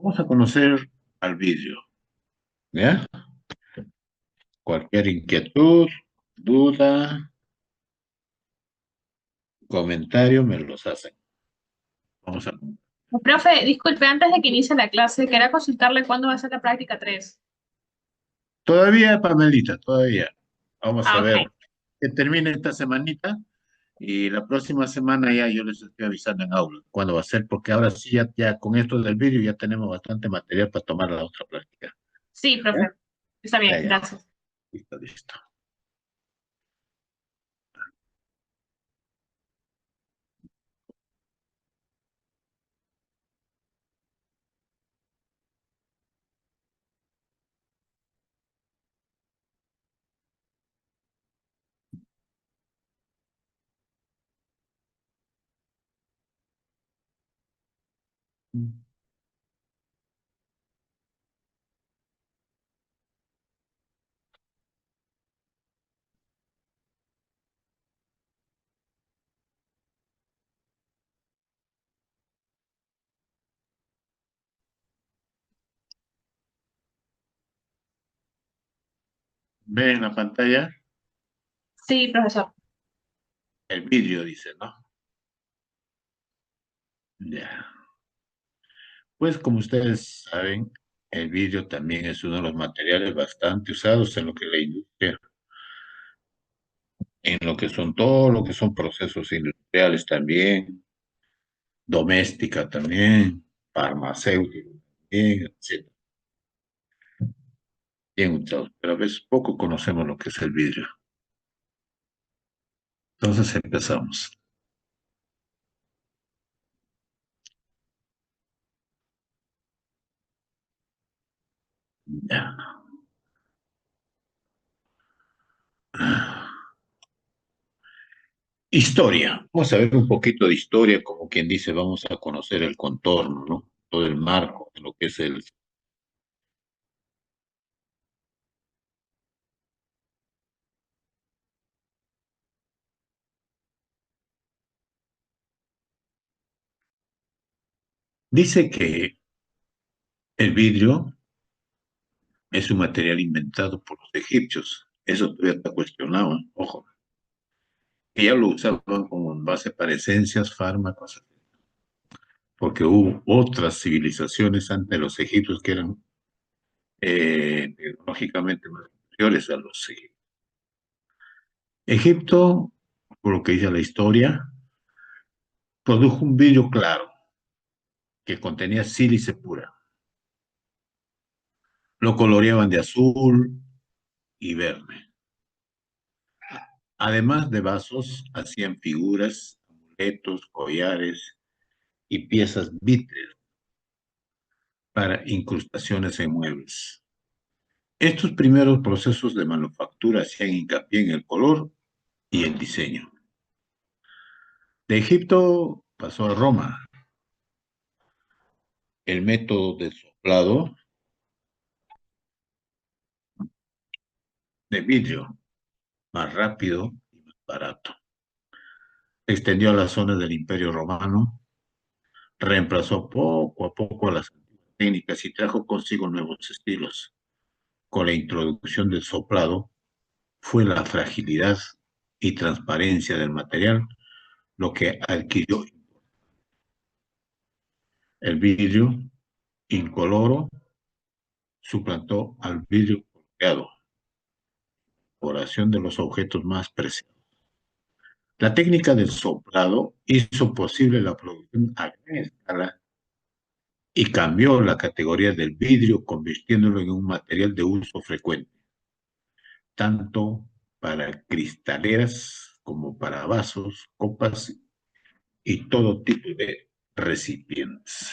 Vamos a conocer al vidrio, ¿ya? Cualquier inquietud, duda, comentario, me los hacen. Vamos a... Profe, disculpe, antes de que inicie la clase, quería consultarle cuándo va a ser la práctica 3. Todavía, Pamelita, todavía. Vamos a Ah, ver ok. que termine esta semanita y la próxima semana ya yo les estoy avisando en aula cuándo va a ser, porque ahora sí, ya con esto del vídeo ya tenemos bastante material para tomar la otra práctica. Sí, ¿Ya? profe. Está Ya, bien, ya. gracias. Listo, listo. Ve en la pantalla Sí, profesor. el vídeo, dice, ¿no? Ya. Pues como ustedes saben, el vidrio también es uno de los materiales bastante usados en lo que es la industria, en lo que son todo lo que son procesos industriales también, doméstica también, farmacéutica también, etcétera. Bien usados, pero a veces poco conocemos lo que es el vidrio. Entonces empezamos. Ya. Historia. Vamos a ver un poquito de historia, como quien dice, vamos a conocer el contorno, ¿no? Todo el marco de lo que es el... Dice que el vidrio es un material inventado por los egipcios. Eso todavía está cuestionado, ¿eh? Ojo. Que ya lo usaban como base para esencias, fármacos, porque hubo otras civilizaciones antes de los egipcios que eran tecnológicamente más superiores a los egipcios. Egipto, por lo que dice la historia, produjo un vidrio claro que contenía sílice pura. Lo coloreaban de azul y verde. Además de vasos, hacían figuras, amuletos, collares y piezas vítreas para incrustaciones en muebles. Estos primeros procesos de manufactura hacían hincapié en el color y el diseño. De Egipto pasó a Roma. El método de soplado de vidrio, más rápido y más barato. Se extendió a las zonas del Imperio Romano, reemplazó poco a poco a las antiguas técnicas y trajo consigo nuevos estilos. Con la introducción del soplado, fue la fragilidad y transparencia del material lo que adquirió el vidrio incoloro, suplantó al vidrio coloreado, oración de los objetos más preciados. La técnica del soplado hizo posible la producción a gran escala y cambió la categoría del vidrio, convirtiéndolo en un material de uso frecuente, tanto para cristaleras como para vasos, copas y todo tipo de recipientes.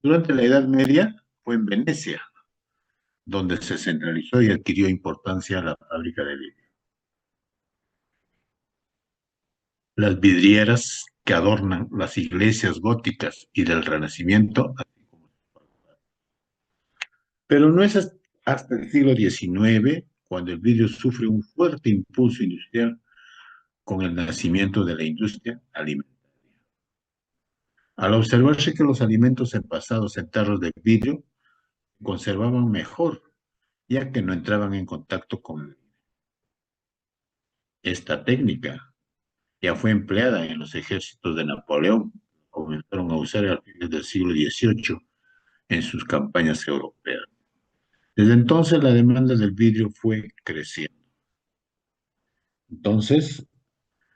Durante la Edad Media fue en Venecia donde se centralizó y adquirió importancia la fábrica de vidrio. Las vidrieras que adornan las iglesias góticas y del Renacimiento, pero no es hasta el siglo XIX cuando el vidrio sufre un fuerte impulso industrial con el nacimiento de la industria alimentaria. Al observarse que los alimentos envasados en tarros de vidrio se conservaban mejor, ya que no entraban en contacto con esta técnica. Ya fue empleada en los ejércitos de Napoleón. Comenzaron a usar a fines del siglo XVIII en sus campañas europeas. Desde entonces la demanda del vidrio fue creciendo. Entonces,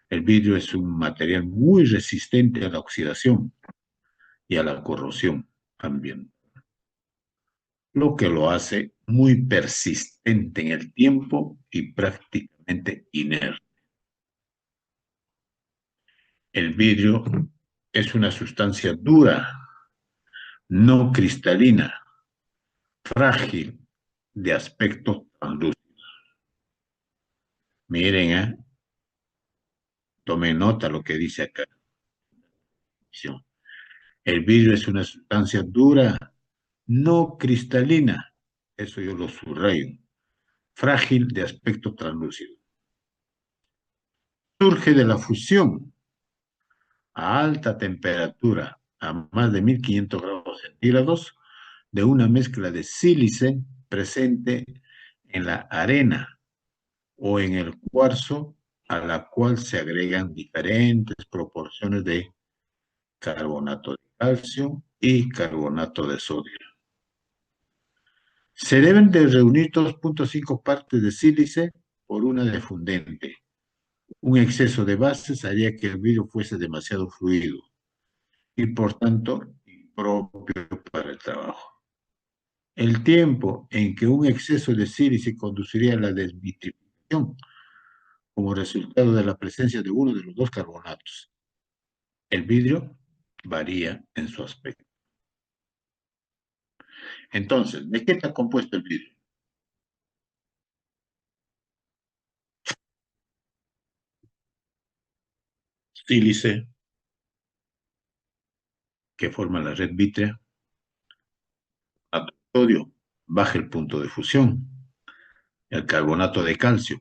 el vidrio es un material muy resistente a la oxidación y a la corrosión también, lo que lo hace muy persistente en el tiempo y prácticamente inerte. El vidrio es una sustancia dura, no cristalina, frágil, de aspecto translúcido. Miren, tomen nota lo que dice acá. El vidrio es una sustancia dura, no cristalina, eso yo lo subrayo, frágil de aspecto translúcido. Surge de la fusión a alta temperatura, a más de 1500 grados centígrados, de una mezcla de sílice presente en la arena o en el cuarzo, a la cual se agregan diferentes proporciones de carbonato de calcio y carbonato de sodio. Se deben de reunir 2,5 partes de sílice por una de fundente. Un exceso de bases haría que el vidrio fuese demasiado fluido y por tanto impropio para el trabajo. El tiempo en que un exceso de sílice conduciría a la desvitrificación como resultado de la presencia de uno de los dos carbonatos. El vidrio varía en su aspecto. Entonces, ¿de qué está compuesto el vidrio? Sílice, que forma la red vítrea, sodio, baja el punto de fusión, el carbonato de calcio,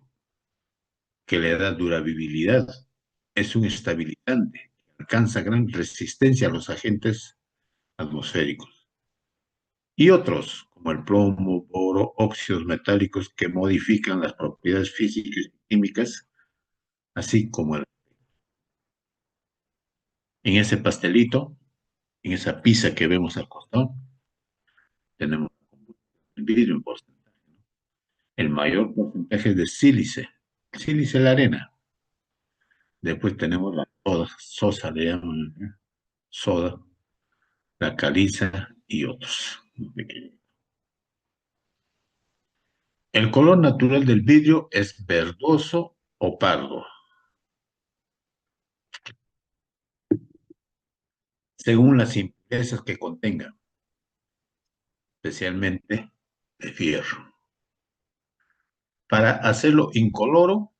que le da durabilidad, es un estabilizante, alcanza gran resistencia a los agentes atmosféricos. Y otros, como el plomo, boro, óxidos metálicos que modifican las propiedades físicas y químicas, así como en ese pastelito, en esa pizza que vemos al costado, tenemos el vidrio en porcentaje. El mayor porcentaje es de sílice, sílice la arena. Después tenemos la soda, sosa, le llaman, soda, la caliza y otros. El color natural del vidrio es verdoso o pardo, según las impurezas que contenga, especialmente de fierro. Para hacerlo incoloro,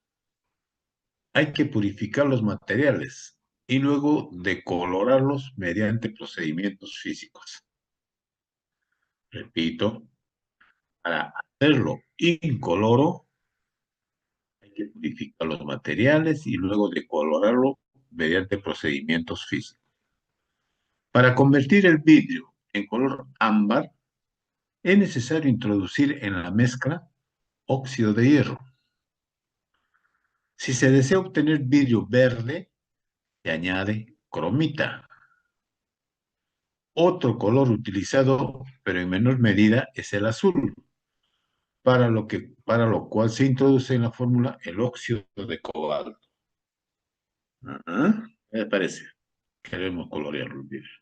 hay que purificar los materiales y luego decolorarlos mediante procedimientos físicos. Repito, para hacerlo incoloro, hay que purificar los materiales y luego decolorarlo mediante procedimientos físicos. Para convertir el vidrio en color ámbar, es necesario introducir en la mezcla óxido de hierro. Si se desea obtener vidrio verde, se añade cromita. Otro color utilizado, pero en menor medida, es el azul, para lo cual se introduce en la fórmula el óxido de cobalto. ¿Ah? ¿Qué me parece? Queremos colorear el vidrio.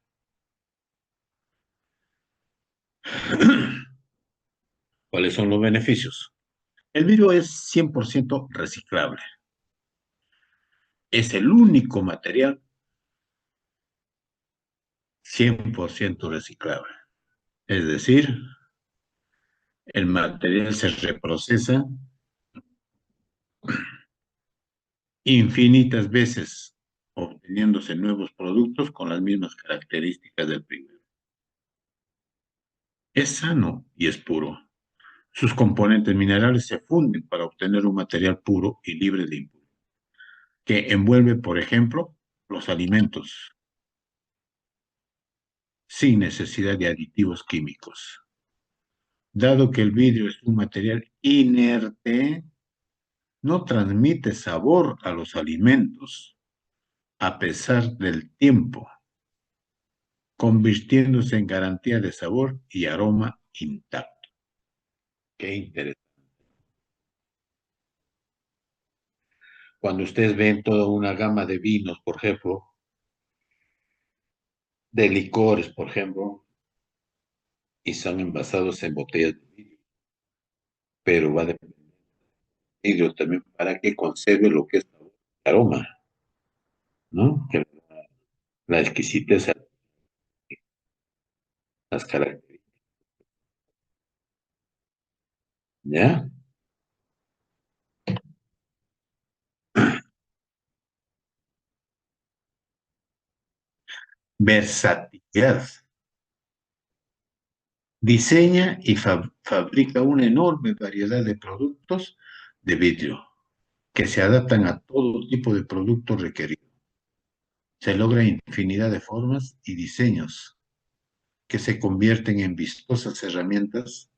¿Cuáles son los beneficios? El vidrio es 100% reciclable. Es el único material 100% reciclable. Es decir, el material se reprocesa infinitas veces, obteniéndose nuevos productos con las mismas características del primero. Es sano y es puro. Sus componentes minerales se funden para obtener un material puro y libre de impurezas, que envuelve, por ejemplo, los alimentos. sin necesidad de aditivos químicos. Dado que el vidrio es un material inerte, no transmite sabor a los alimentos a pesar del tiempo, convirtiéndose en garantía de sabor y aroma intacto. Qué interesante. Cuando ustedes ven toda una gama de vinos, por ejemplo, de licores, por ejemplo, y son envasados en botellas de vidrio, pero va de vidrio también para que conserve lo que es el aroma, ¿no? Que la exquisitez, las características, ¿ya? Versatilidad. Diseña y fabrica una enorme variedad de productos de vidrio que se adaptan a todo tipo de producto requerido. Se logra infinidad de formas y diseños que se convierten en vistosas herramientas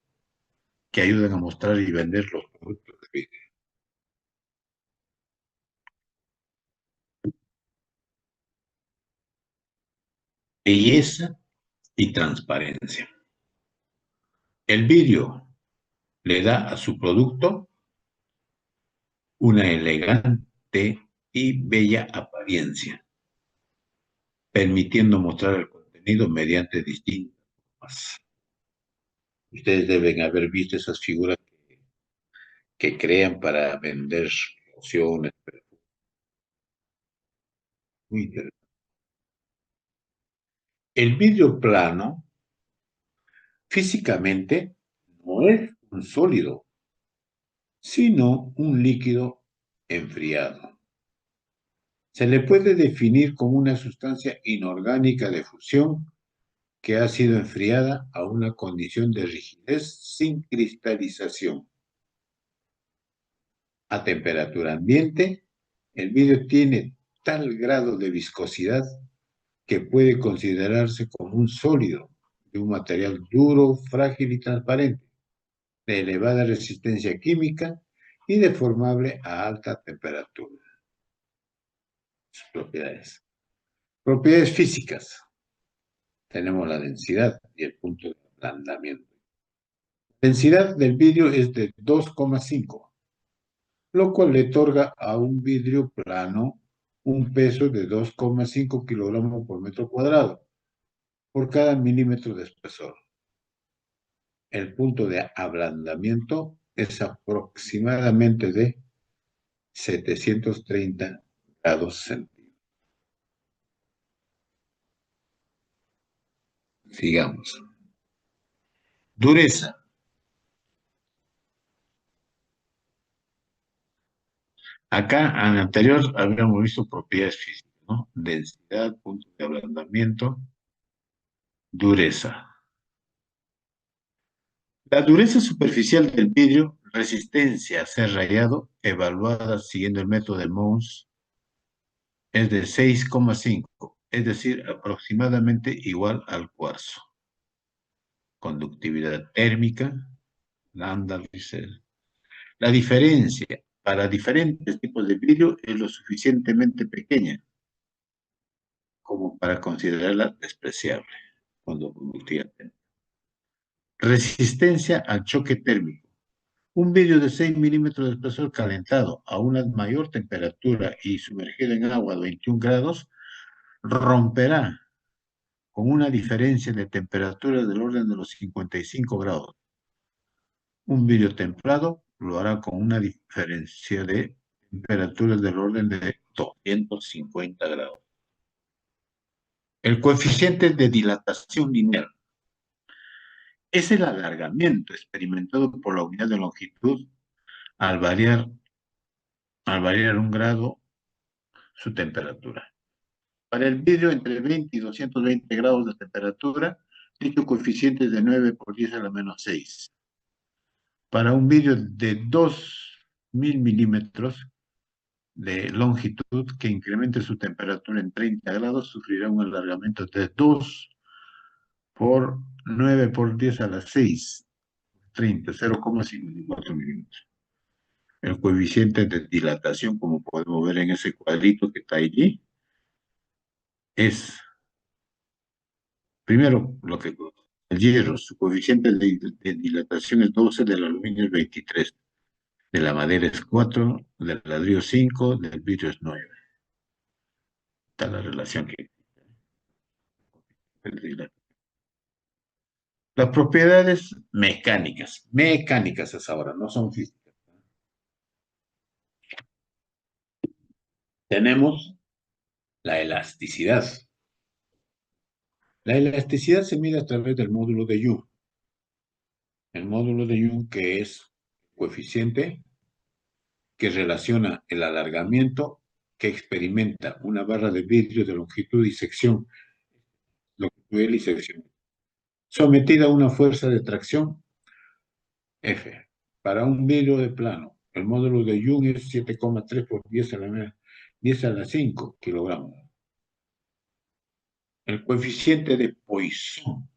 que ayudan a mostrar y vender los productos de vidrio. Belleza y transparencia. El vidrio le da a su producto una elegante y bella apariencia, permitiendo mostrar el contenido mediante distintas formas. Ustedes deben haber visto esas figuras que crean para vender opciones. Muy interesante. El vidrio plano físicamente no es un sólido, sino un líquido enfriado. Se le puede definir como una sustancia inorgánica de fusión que ha sido enfriada a una condición de rigidez sin cristalización. A temperatura ambiente, el vidrio tiene tal grado de viscosidad que puede considerarse como un sólido de un material duro, frágil y transparente, de elevada resistencia química y deformable a alta temperatura. Sus propiedades. Propiedades físicas. Tenemos la densidad y el punto de ablandamiento. La densidad del vidrio es de 2,5, lo cual le otorga a un vidrio plano un peso de 2,5 kilogramos por metro cuadrado por cada milímetro de espesor. El punto de ablandamiento es aproximadamente de 730 grados centígrados. Sigamos. Dureza. Acá, en anterior, habíamos visto propiedades físicas, ¿no? Densidad, punto de ablandamiento, dureza. La dureza superficial del vidrio, resistencia a ser rayado, evaluada siguiendo el método de Mohs, es de 6,5, es decir, aproximadamente igual al cuarzo. Conductividad térmica, lambda, la diferencia para diferentes tipos de vidrio es lo suficientemente pequeña como para considerarla despreciable cuando conductividad térmica. Resistencia al choque térmico. Un vidrio de 6 milímetros de espesor calentado a una mayor temperatura y sumergido en agua a 21 grados romperá con una diferencia de temperatura del orden de los 55 grados. Un vidrio templado lo hará con una diferencia de temperaturas del orden de 250 grados. El coeficiente de dilatación lineal es el alargamiento experimentado por la unidad de longitud al variar, al variar un grado su temperatura. Para el vidrio entre 20 y 220 grados de temperatura, dicho coeficiente es de 9 por 10 a la menos 6. Para un vidrio de 2000 milímetros de longitud que incremente su temperatura en 30 grados, sufrirá un alargamiento de 2 por 9 por 10 a la 6, 30, 0,54 milímetros. El coeficiente de dilatación, como podemos ver en ese cuadrito que está allí, es, primero, el hierro, su coeficiente de dilatación es 12, del aluminio es 23, de la madera es 4, del ladrillo 5, del vidrio es 9. Está la relación que las propiedades mecánicas es ahora, no son físicas. Tenemos la elasticidad. La elasticidad se mide a través del módulo de Young. El módulo de Young, que es coeficiente que relaciona el alargamiento que experimenta una barra de vidrio de longitud y sección, sometida a una fuerza de tracción F. Para un vidrio de plano, el módulo de Young es 7,3 por 10 a la 5 kilogramos. El coeficiente de Poisson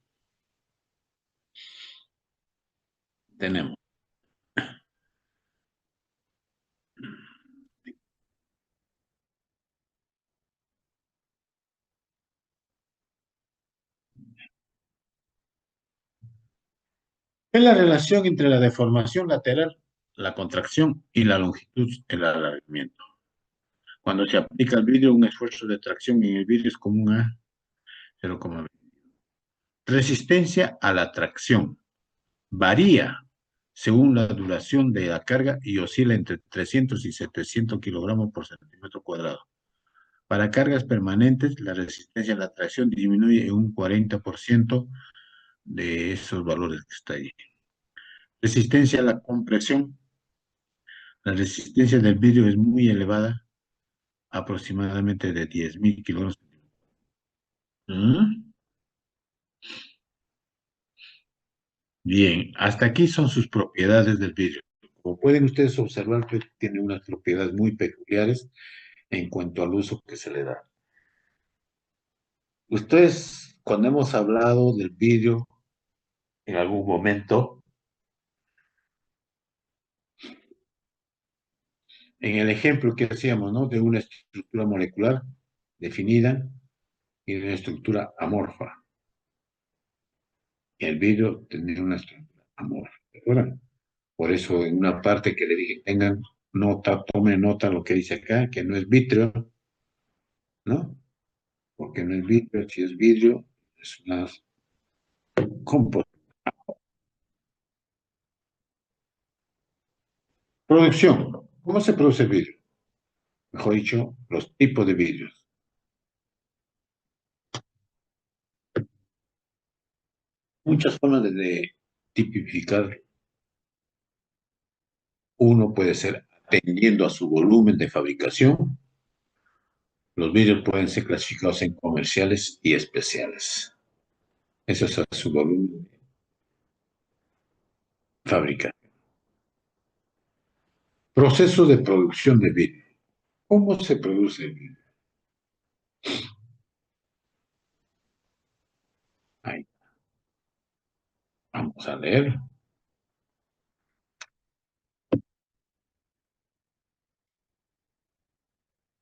tenemos. Es la relación entre la deformación lateral, la contracción y la longitud, el alargamiento. Cuando se aplica al vidrio, un esfuerzo de tracción en el vidrio es común a 0,20. Resistencia a la tracción. Varía según la duración de la carga y oscila entre 300 y 700 kilogramos por centímetro cuadrado. Para cargas permanentes, la resistencia a la tracción disminuye en un 40% de esos valores que está ahí. Resistencia a la compresión. La resistencia del vidrio es muy elevada, aproximadamente de 10.000 kilogramos. ¿Mm? Bien, hasta aquí son sus propiedades del vidrio. Como pueden ustedes observar, pues, tiene unas propiedades muy peculiares en cuanto al uso que se le da. Ustedes, cuando hemos hablado del vidrio, en algún momento, en el ejemplo que hacíamos, ¿no? De una estructura molecular definida y de una estructura amorfa. El vidrio tiene una estructura amorfa, ¿verdad? Por eso, en una parte que le dije, tengan nota, tomen nota lo que dice acá, que no es vitrio, ¿no? Porque no es vidrio, si es vidrio, es una composición. Producción. ¿Cómo se produce el vidrio? Mejor dicho, los tipos de vidrios. Muchas formas de tipificar. Uno puede ser atendiendo a su volumen de fabricación. Los vidrios pueden ser clasificados en comerciales y especiales. Eso es a su volumen de fabricación. Proceso de producción de vidrio. ¿Cómo se produce el vidrio? Ahí, vamos a leer.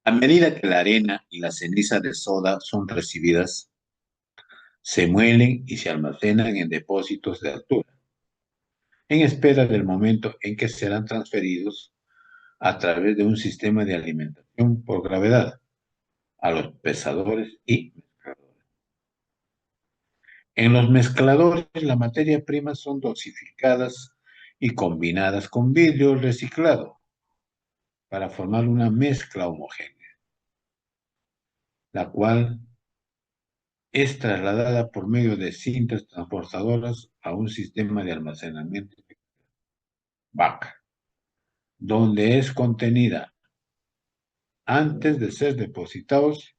A medida que la arena y la ceniza de soda son recibidas, se muelen y se almacenan en depósitos de altura, en espera del momento en que serán transferidos a través de un sistema de alimentación por gravedad a los pesadores y mezcladores. En los mezcladores, la materia prima son dosificadas y combinadas con vidrio reciclado para formar una mezcla homogénea, la cual es trasladada por medio de cintas transportadoras a un sistema de almacenamiento VAC, donde es contenida antes de ser depositados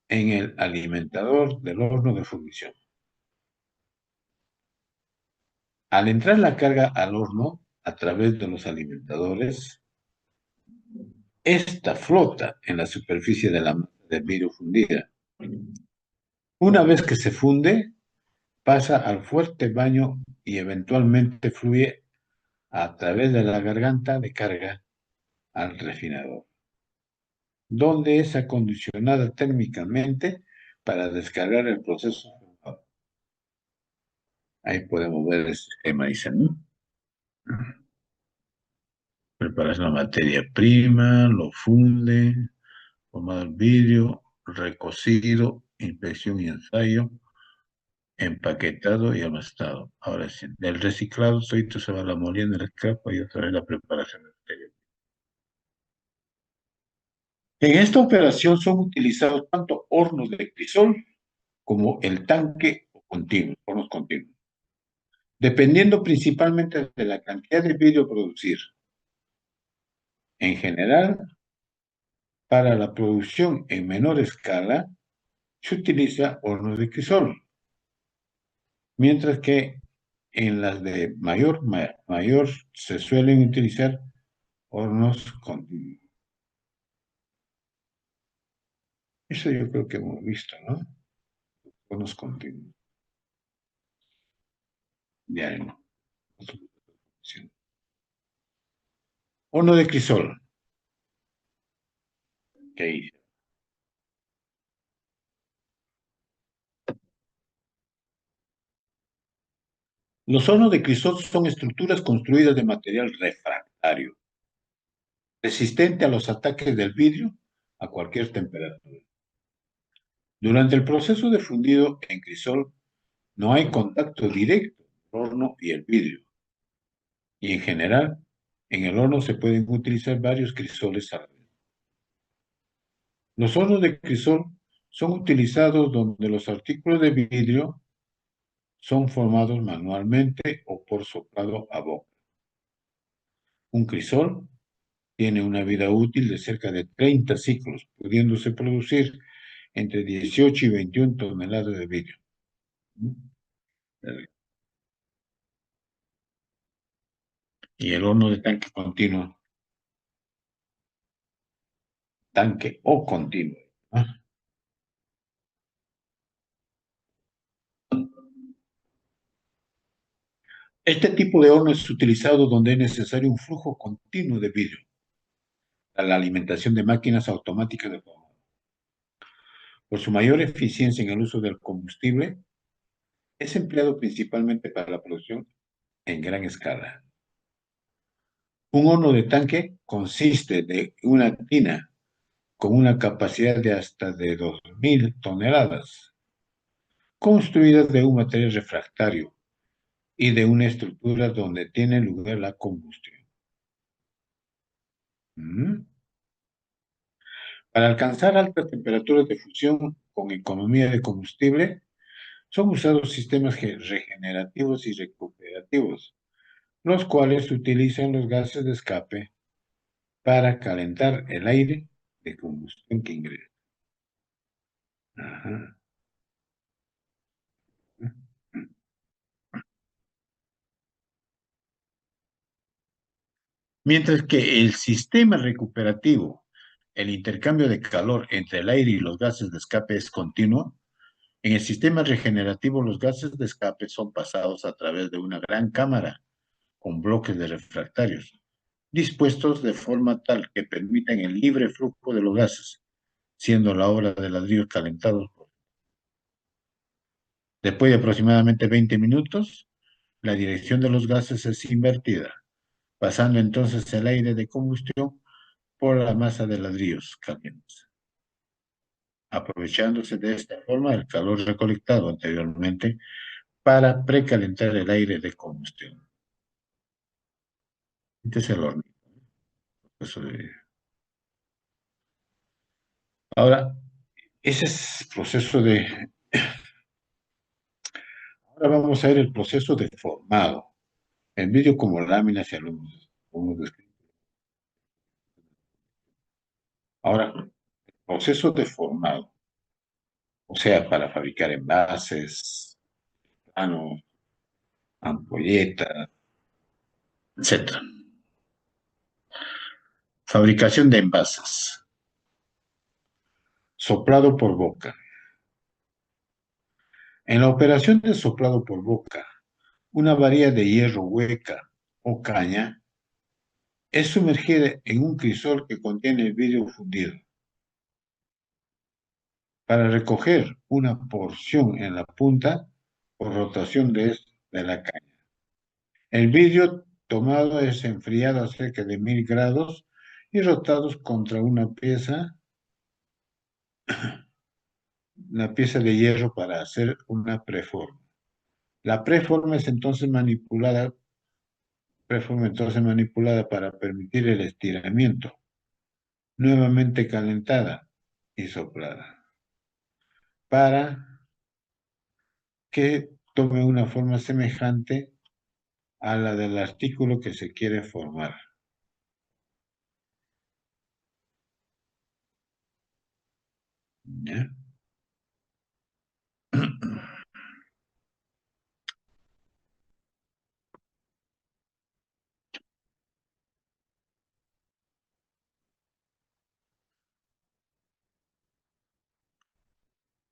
en el alimentador del horno de fundición. Al entrar la carga al horno a través de los alimentadores, esta flota en la superficie de la masa de vidrio fundida. Una vez que se funde, pasa al fuerte baño y eventualmente fluye a través de la garganta de carga al refinador, donde es acondicionada térmicamente para descargar el proceso. Ahí podemos ver el esquema, dice, ¿no? Preparas la materia prima, lo funde, formado el vidrio, recocido, inspección y ensayo, empaquetado y amastado. Ahora sí, del reciclado, todo se va a la molienda, el escapa y otra vez la preparación del material. En esta operación son utilizados tanto hornos de crisol como el tanque continuo, hornos continuos, dependiendo principalmente de la cantidad de vidrio a producir. En general, para la producción en menor escala, se utiliza hornos de crisol, mientras que en las de mayor se suelen utilizar hornos continuos. Eso yo creo que hemos visto, ¿no? Hornos continuos. Ya no. Horno de crisol. ¿Qué dice? Los hornos de crisol son estructuras construidas de material refractario, resistente a los ataques del vidrio a cualquier temperatura. Durante el proceso de fundido en crisol no hay contacto directo entre el horno y el vidrio, y en general en el horno se pueden utilizar varios crisoles a la vez. Los hornos de crisol son utilizados donde los artículos de vidrio son formados manualmente o por soplado a boca. Un crisol tiene una vida útil de cerca de 30 ciclos, pudiéndose producir entre 18 y 21 toneladas de vidrio. Y el horno de tanque o continuo. ¿Ah? Este tipo de horno es utilizado donde es necesario un flujo continuo de vidrio para la alimentación de máquinas automáticas de formado. Por su mayor eficiencia en el uso del combustible, es empleado principalmente para la producción en gran escala. Un horno de tanque consiste de una tina con una capacidad de hasta de 2.000 toneladas, construidas de un material refractario y de una estructura donde tiene lugar la combustión. ¿Mm? Para alcanzar altas temperaturas de fusión con economía de combustible, son usados sistemas regenerativos y recuperativos, los cuales utilizan los gases de escape para calentar el aire de combustión que ingresa. Ajá. Mientras que el sistema recuperativo, el intercambio de calor entre el aire y los gases de escape es continuo, en el sistema regenerativo los gases de escape son pasados a través de una gran cámara con bloques de refractarios, dispuestos de forma tal que permitan el libre flujo de los gases, siendo la obra de ladrillos calentados. Después de aproximadamente 20 minutos, la dirección de los gases es invertida, pasando entonces el aire de combustión por la masa de ladrillos calientes, aprovechándose de esta forma el calor recolectado anteriormente para precalentar el aire de combustión. Este es el horno. Ahora, ese es el proceso de... Ahora vamos a ver el proceso de formado. El vidrio como láminas y alumnos. Ahora, proceso de formado. O sea, para fabricar envases, planos, ampolletas, etcétera. Fabricación de envases. Soplado por boca. En la operación de soplado por boca, una varilla de hierro hueca o caña es sumergida en un crisol que contiene el vidrio fundido. Para recoger una porción en la punta por rotación de la caña. El vidrio tomado es enfriado a cerca de 1000 grados y rotados contra una pieza de hierro para hacer una preforma. La preforma entonces manipulada para permitir el estiramiento, nuevamente calentada y soplada, para que tome una forma semejante a la del artículo que se quiere formar. ¿Ya?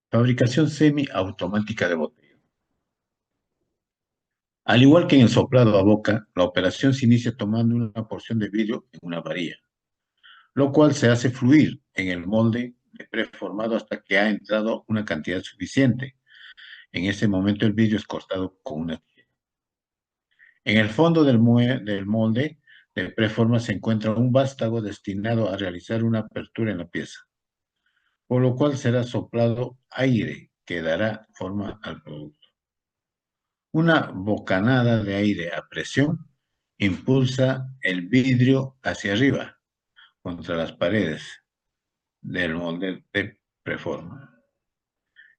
Fabricación semiautomática de botella. Al igual que en el soplado a boca, la operación se inicia tomando una porción de vidrio en una varilla, lo cual se hace fluir en el molde preformado hasta que ha entrado una cantidad suficiente. En ese momento el vidrio es cortado con una tijera. En el fondo del molde de preforma se encuentra un vástago destinado a realizar una apertura en la pieza, por lo cual será soplado aire que dará forma al producto. Una bocanada de aire a presión impulsa el vidrio hacia arriba contra las paredes del molde de preforma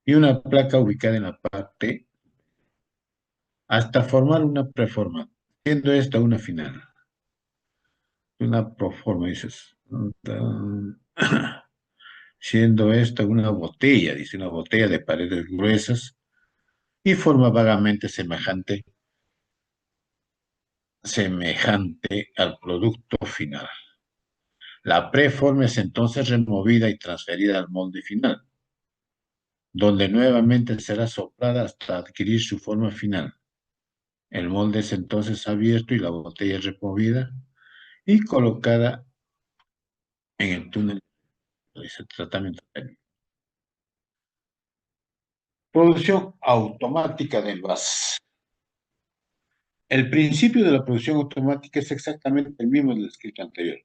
y una placa ubicada en la parte hasta formar una preforma, siendo esta una final. Una proforma, dices, siendo esta una botella, dice, una botella de paredes gruesas y forma vagamente semejante al producto final. La preforma es entonces removida y transferida al molde final, donde nuevamente será soplada hasta adquirir su forma final. El molde es entonces abierto y la botella es removida y colocada en el túnel de ese tratamiento térmico. Producción automática de envases. El principio de la producción automática es exactamente el mismo del escrito anterior,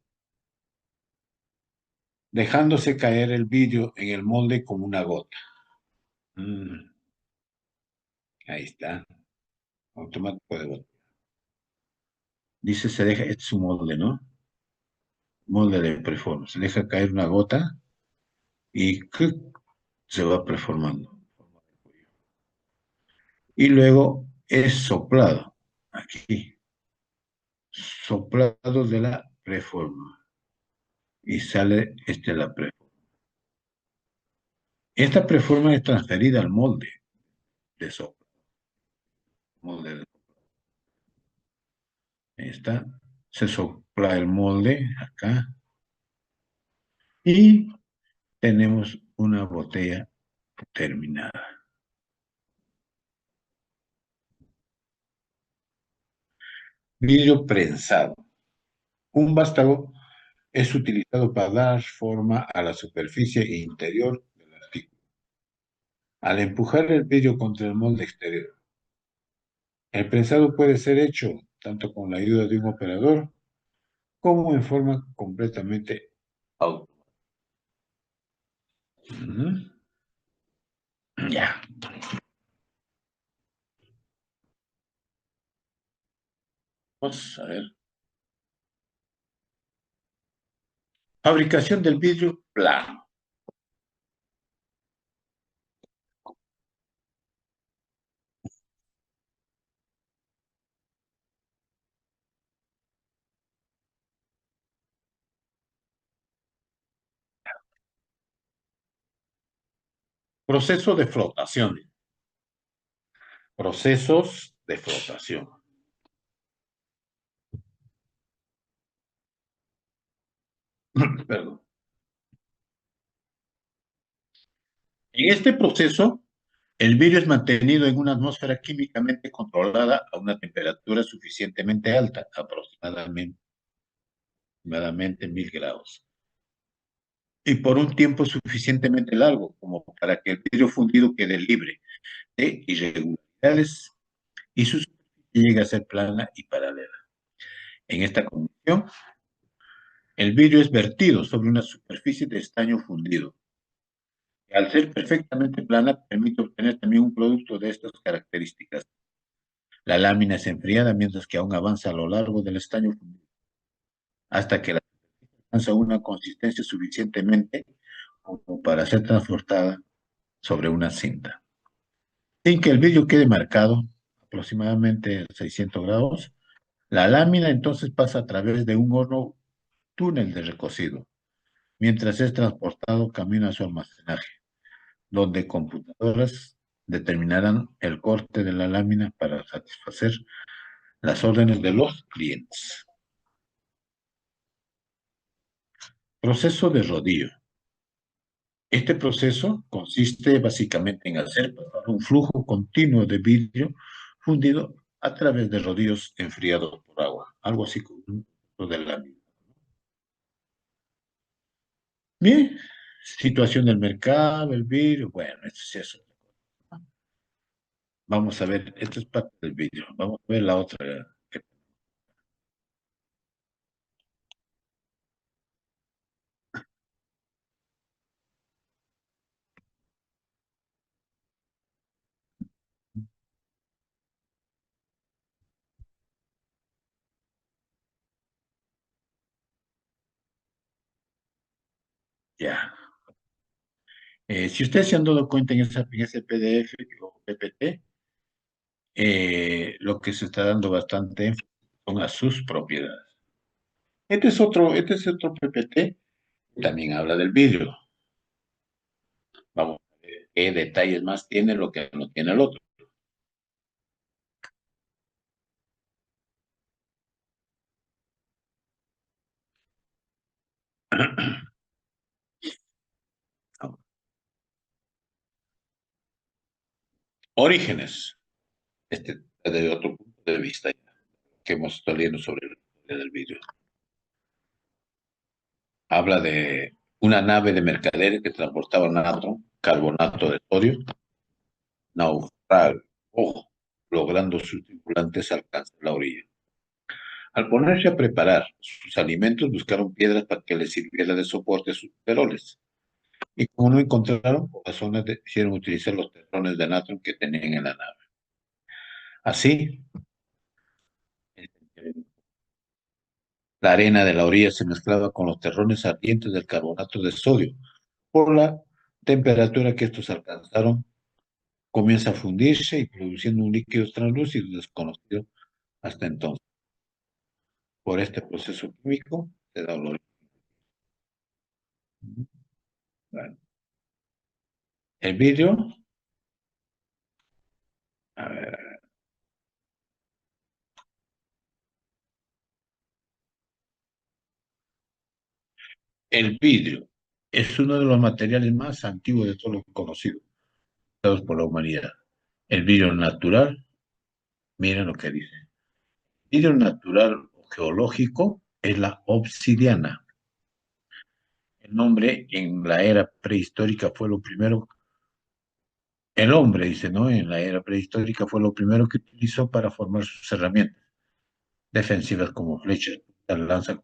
dejándose caer el vidrio en el molde como una gota. Mm, ahí está, automático de gota. Dice, se deja, este es un molde, ¿no? Molde de preforma. Se deja caer una gota y se va preformando. Y luego es soplado, aquí, soplado de la preforma. Y sale la preforma. Esta preforma es transferida al molde de soplo. Molde de esta, se sopla el molde acá y tenemos una botella terminada. Vidrio prensado. Un vástago es utilizado para dar forma a la superficie interior del artículo. Al empujar el vidrio contra el molde exterior, el prensado puede ser hecho tanto con la ayuda de un operador como en forma completamente automática. Ya. Vamos a ver. Fabricación del vidrio plano. Proceso de flotación. Procesos de flotación. Perdón. En este proceso, El vidrio es mantenido en una atmósfera químicamente controlada a una temperatura suficientemente alta, aproximadamente 1000 grados, y por un tiempo suficientemente largo como para que el vidrio fundido quede libre de irregularidades y su superficie llegue a ser plana y paralela. En esta condición, el vidrio es vertido sobre una superficie de estaño fundido. Al ser perfectamente plana, permite obtener también un producto de estas características. La lámina es enfriada mientras que aún avanza a lo largo del estaño fundido, hasta que la alcanza una consistencia suficientemente como para ser transportada sobre una cinta. Sin que el vidrio quede marcado, aproximadamente 600 grados, la lámina entonces pasa a través de un horno túnel de recocido, mientras es transportado camino a su almacenaje, donde computadoras determinarán el corte de la lámina para satisfacer las órdenes de los clientes. Proceso de rodillo. Este proceso consiste básicamente en hacer pasar un flujo continuo de vidrio fundido a través de rodillos enfriados por agua, algo así como un proceso de lámina. Bien, situación del mercado, el vidrio, bueno, esto es eso. Vamos a ver, esto es parte del vidrio. Vamos a ver la otra. Ya. Si ustedes se han dado cuenta en ese PDF o PPT, lo que se está dando bastante énfasis son a sus propiedades. Este es otro PPT que también habla del vidrio. Vamos a ver qué detalles más tiene lo que no tiene el otro. Orígenes. Este desde otro punto de vista que hemos estado leyendo sobre la historia del vidrio. Habla de una nave de mercaderes que transportaba carbonato de sodio, naufragó, logrando sus tripulantes alcanzar la orilla. Al ponerse a preparar sus alimentos, buscaron piedras para que les sirviera de soporte a sus peroles. Y como no encontraron, por razones hicieron utilizar los terrones de natron que tenían en la nave. Así, la arena de la orilla se mezclaba con los terrones ardientes del carbonato de sodio. Por la temperatura que estos alcanzaron, comienza a fundirse y produciendo un líquido translúcido desconocido hasta entonces. Por este proceso químico se da olor. Bueno, el vidrio, a ver, el vidrio es uno de los materiales más antiguos de todos los conocidos por la humanidad. El vidrio natural, miren lo que dice. El vidrio natural o geológico es la obsidiana. El nombre en la era prehistórica fue lo primero. El hombre, dice, ¿no? En la era prehistórica fue lo primero que utilizó para formar sus herramientas defensivas como flechas, lanzas.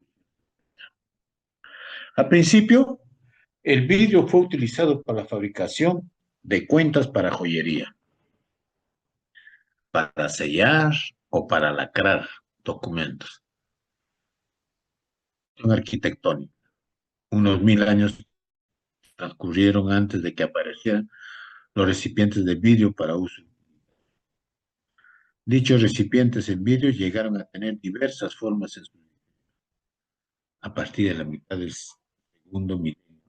Al principio, el vidrio fue utilizado para la fabricación de cuentas para joyería, para sellar o para lacrar documentos. Son arquitectónicos. Unos 1000 años transcurrieron antes de que aparecieran los recipientes de vidrio para uso. Dichos recipientes en vidrio llegaron a tener diversas formas a partir de la mitad del segundo milenio.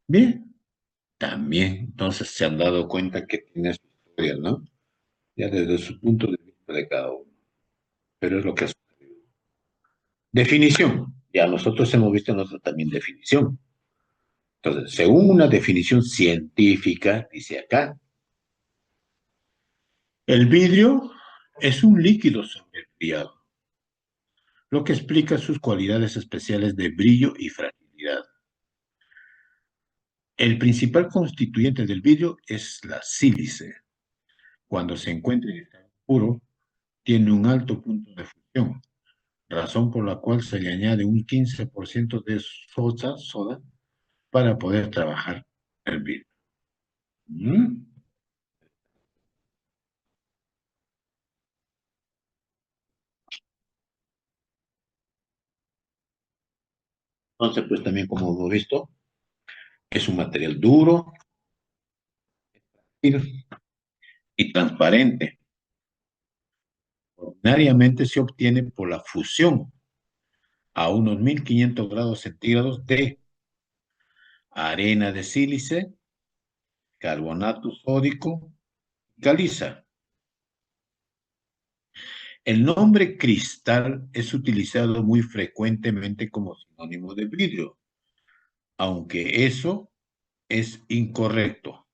Bien, también entonces se han dado cuenta que tiene su historia, ¿no? Ya desde su punto de vista de cada uno. Pero es lo que ha sucedido. Definición. Ya nosotros hemos visto en nosotros también definición. Entonces, según una definición científica, dice acá, el vidrio es un líquido sobrebrillado, lo que explica sus cualidades especiales de brillo y fragilidad. El principal constituyente del vidrio es la sílice. Cuando se encuentra en estado puro, tiene un alto punto de fusión, razón por la cual se le añade un 15% de soda para poder trabajar el vidrio. ¿Mm? Entonces, pues también como hemos visto, es un material duro y transparente. Ordinariamente se obtiene por la fusión a unos 1500 grados centígrados de arena de sílice, carbonato sódico, caliza. El nombre cristal es utilizado muy frecuentemente como sinónimo de vidrio, aunque eso es incorrecto,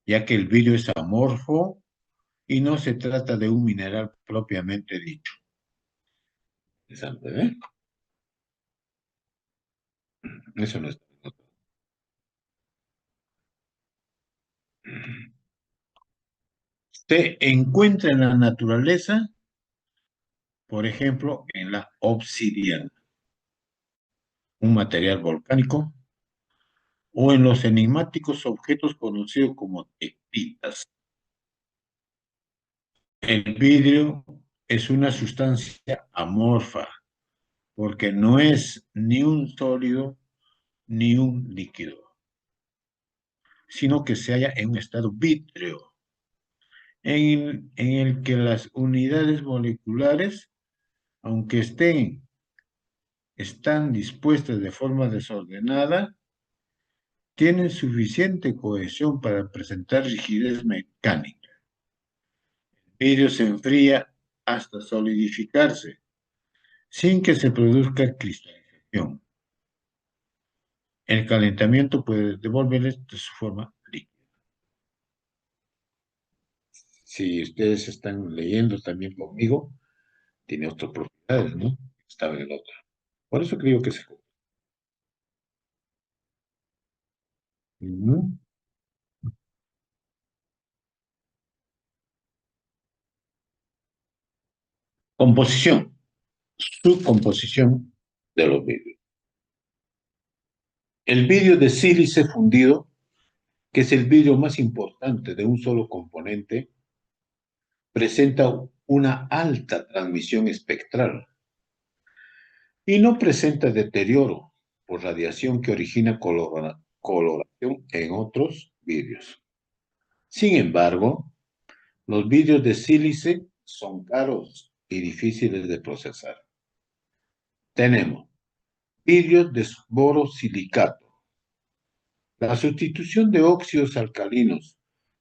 ya que el vidrio es amorfo y no se trata de un mineral propiamente dicho. Interesante, ¿eh? Eso no está. Se encuentra en la naturaleza, por ejemplo, en la obsidiana, un material volcánico, o en los enigmáticos objetos conocidos como tepitas. El vidrio es una sustancia amorfa porque no es ni un sólido ni un líquido, sino que se halla en un estado vítreo, en el que las unidades moleculares, aunque están dispuestas de forma desordenada, tienen suficiente cohesión para presentar rigidez mecánica. El vidrio se enfría hasta solidificarse, sin que se produzca cristalización. El calentamiento puede devolverles de su forma líquida. Si ustedes están leyendo también conmigo, tiene otras propiedades, ¿no? Estaba en el otro. Por eso creo que se... Ujú. Composición. Su composición de los vidrios. El vidrio de sílice fundido, que es el vidrio más importante de un solo componente, presenta una alta transmisión espectral y no presenta deterioro por radiación que origina coloración en otros vidrios. Sin embargo, los vidrios de sílice son caros y difíciles de procesar. Tenemos vidrios de borosilicato. La sustitución de óxidos alcalinos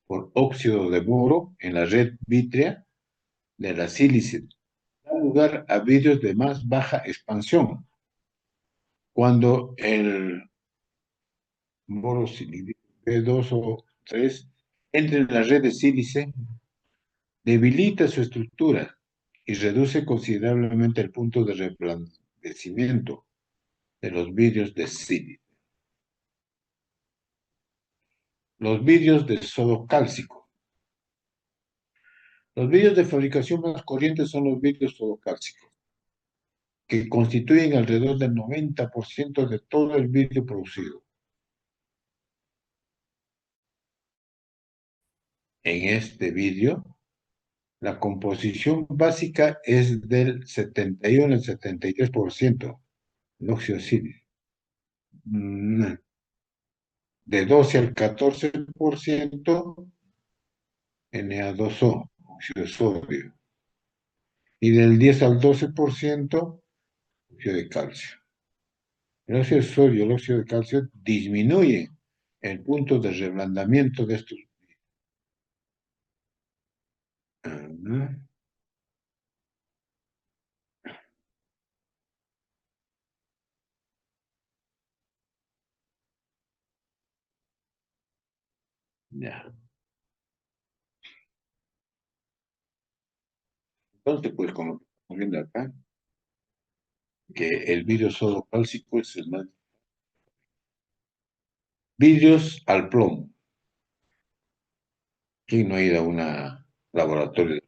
por óxido de boro en la red vítrea de la sílice da lugar a vidrios de más baja expansión. Cuando el borosilicato B2 o 3 entra en la red de sílice, debilita su estructura y reduce considerablemente el punto de reblandecimiento de los vidrios de sílice. Los vidrios de sodio cálcico. Los vidrios de fabricación más corrientes son los vidrios sodocálcicos, que constituyen alrededor del 90% de todo el vidrio producido. En este vidrio, la composición básica es del 71 al 73%, el óxido de sílice. De 12 al 14%, Na2O, óxido de sodio. Y del 10 al 12%, óxido de calcio. El óxido de sodio y el óxido de calcio disminuyen el punto de reblandamiento de estos. Ah, Ya. Entonces, pues, como estamos viendo acá, que el vidrio sodo cálcico es el más. Vidrios al plomo. ¿Quién no ha ido a un laboratorio?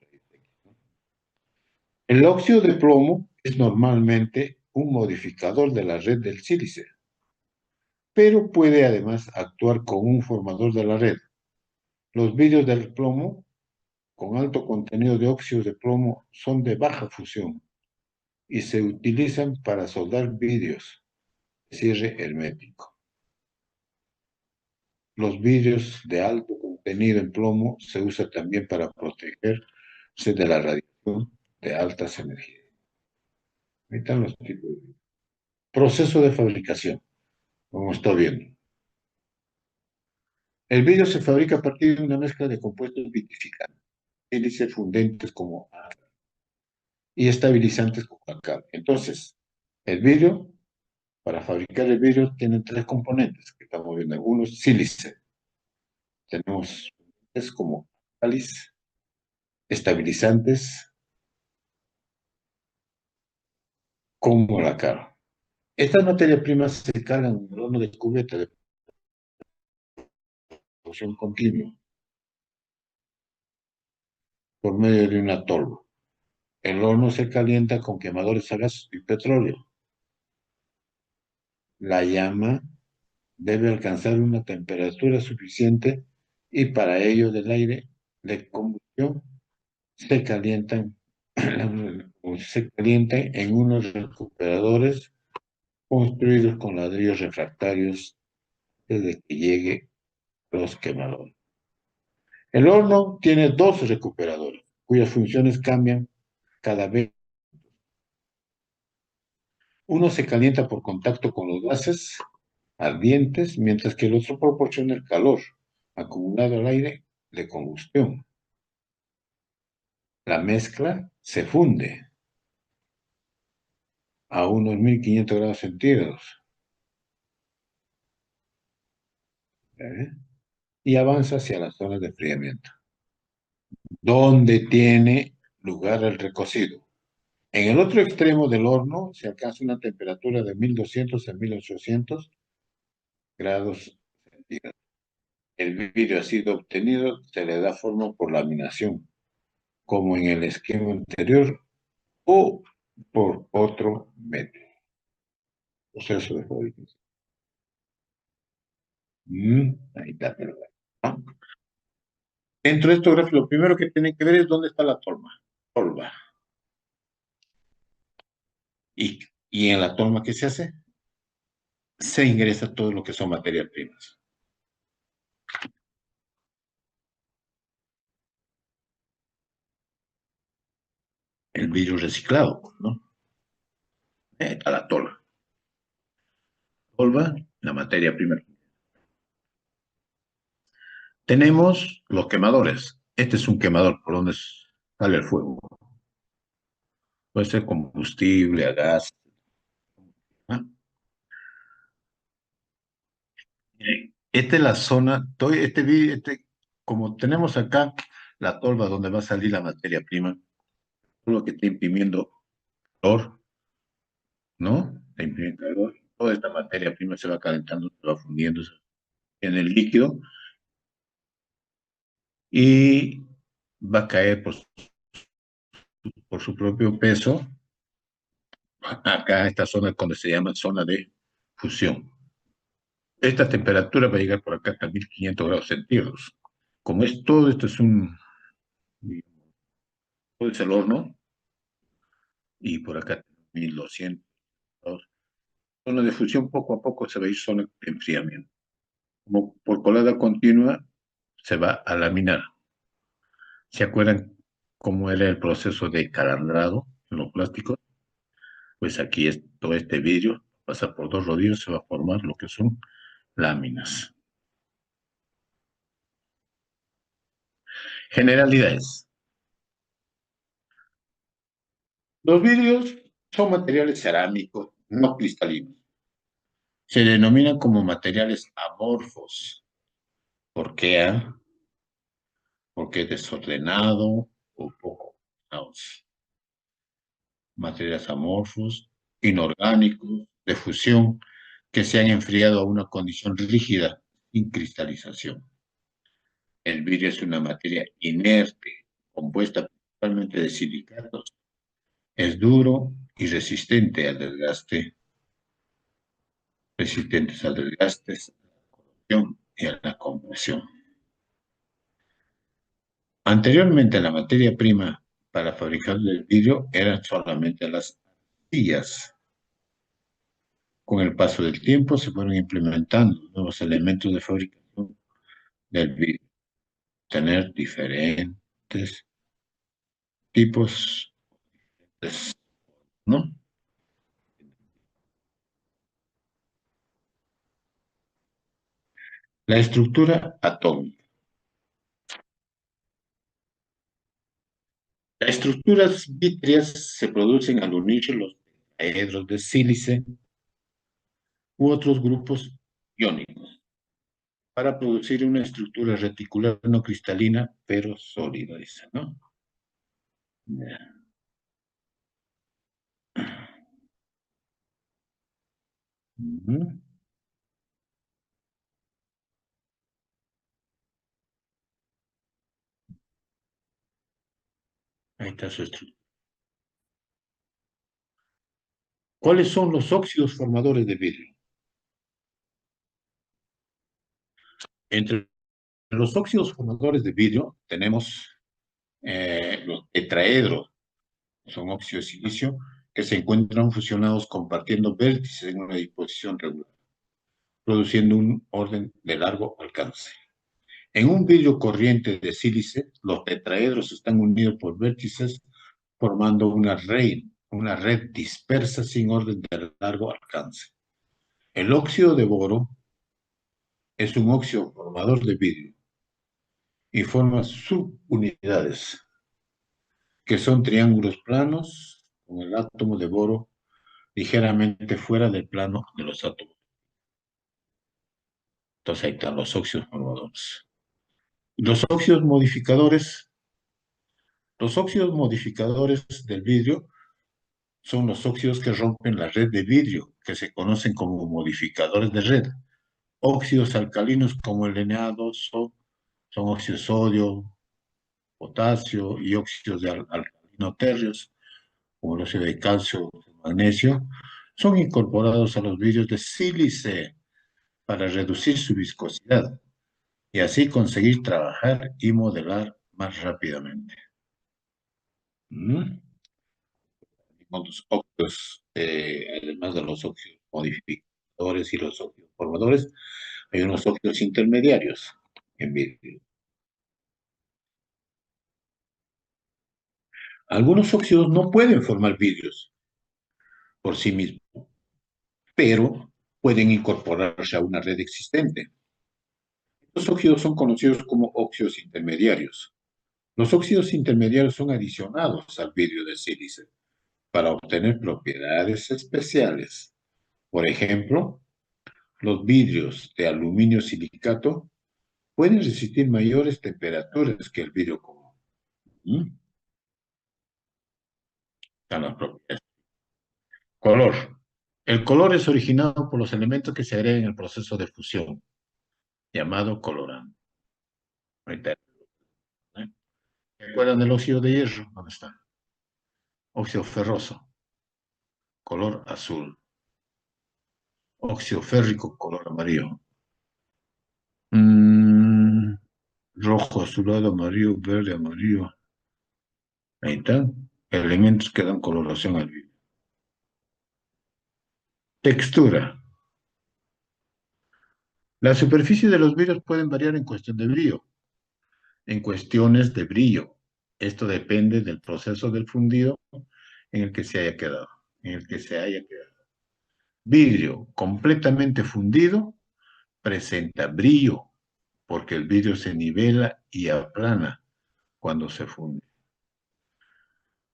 El óxido de plomo es normalmente un modificador de la red del sílice, pero puede además actuar como un formador de la red. Los vidrios del plomo con alto contenido de óxido de plomo son de baja fusión y se utilizan para soldar vidrios de cierre hermético. Los vidrios de alto contenido en plomo se usan también para protegerse de la radiación de altas energías. Ahí están los tipos de vidrio. Proceso de fabricación, como está viendo. El vidrio se fabrica a partir de una mezcla de compuestos vitrificantes, sílices fundentes como ámbar y estabilizantes como alcal. Entonces, el vidrio, para fabricar el vidrio, tiene tres componentes que estamos viendo. Uno es sílice. Tenemos es como cáliz, estabilizantes como la cara. Estas materias primas se cargan en el horno de cubeta de producción continua por medio de una tolva. El horno se calienta con quemadores a gas y petróleo. La llama debe alcanzar una temperatura suficiente y para ello del aire de combustión se calientan, se calienta en unos recuperadores construidos con ladrillos refractarios desde que llegue los quemadores. El horno tiene dos recuperadores, cuyas funciones cambian cada vez. Uno se calienta por contacto con los gases ardientes, mientras que el otro proporciona el calor acumulado al aire de combustión. La mezcla se funde a unos 1500 grados centígrados, ¿eh? Y avanza hacia las zonas de enfriamiento, donde tiene lugar el recocido. En el otro extremo del horno se alcanza una temperatura de 1200 a 1800 grados centígrados. El vidrio ha sido obtenido, se le da forma por laminación, como en el esquema anterior, o por otro método. Proceso de fabricación. Ahí está. ¿No? Dentro de estos gráficos, lo primero que tienen que ver es dónde está la tolva. Y en la tolva, ¿qué se hace? Se ingresa todo lo que son materias primas. El vidrio reciclado, ¿no? Está la tolva. Tolva, la materia prima. Tenemos los quemadores. Este es un quemador por donde sale el fuego. Puede ser combustible, a gas. ¿Ah? Esta es la zona, como tenemos acá la tolva donde va a salir la materia prima, todo lo que está imprimiendo calor, ¿no? Está imprimiendo calor, toda esta materia prima se va calentando, se va fundiendo en el líquido y va a caer por su propio peso acá en esta zona donde se llama zona de fusión. Esta temperatura va a llegar por acá hasta 1500 grados centígrados. Como es todo esto es todo es el horno, y por acá 1200 grados. Zona de fusión poco a poco se va a ir zona de enfriamiento. Como por colada continua se va a laminar. ¿Se acuerdan cómo era el proceso de calandrado en los plásticos? Pues aquí es todo este vidrio, pasa por dos rodillos, se va a formar lo que son láminas. Generalidades. Los vidrios son materiales cerámicos no cristalinos. Se denominan como materiales amorfos. ¿Por qué? Porque es desordenado o poco ordenados. Materiales amorfos, inorgánicos, de fusión, que se han enfriado a una condición rígida sin cristalización. El vidrio es una materia inerte, compuesta principalmente de silicatos. Es duro y resistente al desgaste, resistentes al desgaste, y a la compresión. Anteriormente, la materia prima para fabricar el vidrio eran solamente las arcillas. Con el paso del tiempo se fueron implementando nuevos elementos de fabricación del vidrio, tener diferentes tipos, ¿no? La estructura atómica. Las estructuras vítreas se producen al unirse los tetraedros de sílice u otros grupos iónicos para producir una estructura reticular no cristalina, pero sólida, dice, ¿no? Ya. Ujú. Ahí está su estructura. ¿Cuáles son los óxidos formadores de vidrio? Entre los óxidos formadores de vidrio tenemos los tetraedros, son óxidos de silicio, que se encuentran fusionados compartiendo vértices en una disposición regular, produciendo un orden de largo alcance. En un vidrio corriente de sílice, los tetraedros están unidos por vértices formando una red dispersa sin orden de largo alcance. El óxido de boro es un óxido formador de vidrio y forma subunidades, que son triángulos planos con el átomo de boro ligeramente fuera del plano de los átomos. Entonces ahí están los óxidos formadores. Los óxidos modificadores del vidrio son los óxidos que rompen la red de vidrio, que se conocen como modificadores de red. Óxidos alcalinos como el Na2 son óxidos de sodio, potasio y óxidos de alcalino térreos, como el óxido de calcio, magnesio, son incorporados a los vidrios de sílice para reducir su viscosidad y así conseguir trabajar y modelar más rápidamente. ¿Mm? Los óxidos, además de los óxidos modificadores y los óxidos formadores, hay unos óxidos intermediarios en vidrio. Algunos óxidos no pueden formar vidrios por sí mismos, pero pueden incorporarse a una red existente. Los óxidos son conocidos como óxidos intermediarios. Los óxidos intermediarios son adicionados al vidrio de sílice para obtener propiedades especiales. Por ejemplo, los vidrios de aluminio silicato pueden resistir mayores temperaturas que el vidrio común. ¿Mm? Están las propiedades. Color. El color es originado por los elementos que se agregan en el proceso de fusión, llamado colorante. Ahorita, ¿eh? ¿Recuerdan del óxido de hierro? ¿Dónde está? Óxido ferroso, color azul. Óxido férrico, color amarillo. Mm, rojo, azulado, amarillo, verde, amarillo. Ahí están. Elementos que dan coloración al vidrio. Textura. La superficie de los vidrios pueden variar en cuestión de brillo. En cuestiones de brillo. Esto depende del proceso del fundido en el que se haya quedado. En el que se haya quedado. Vidrio completamente fundido presenta brillo porque el vidrio se nivela y aplana cuando se funde,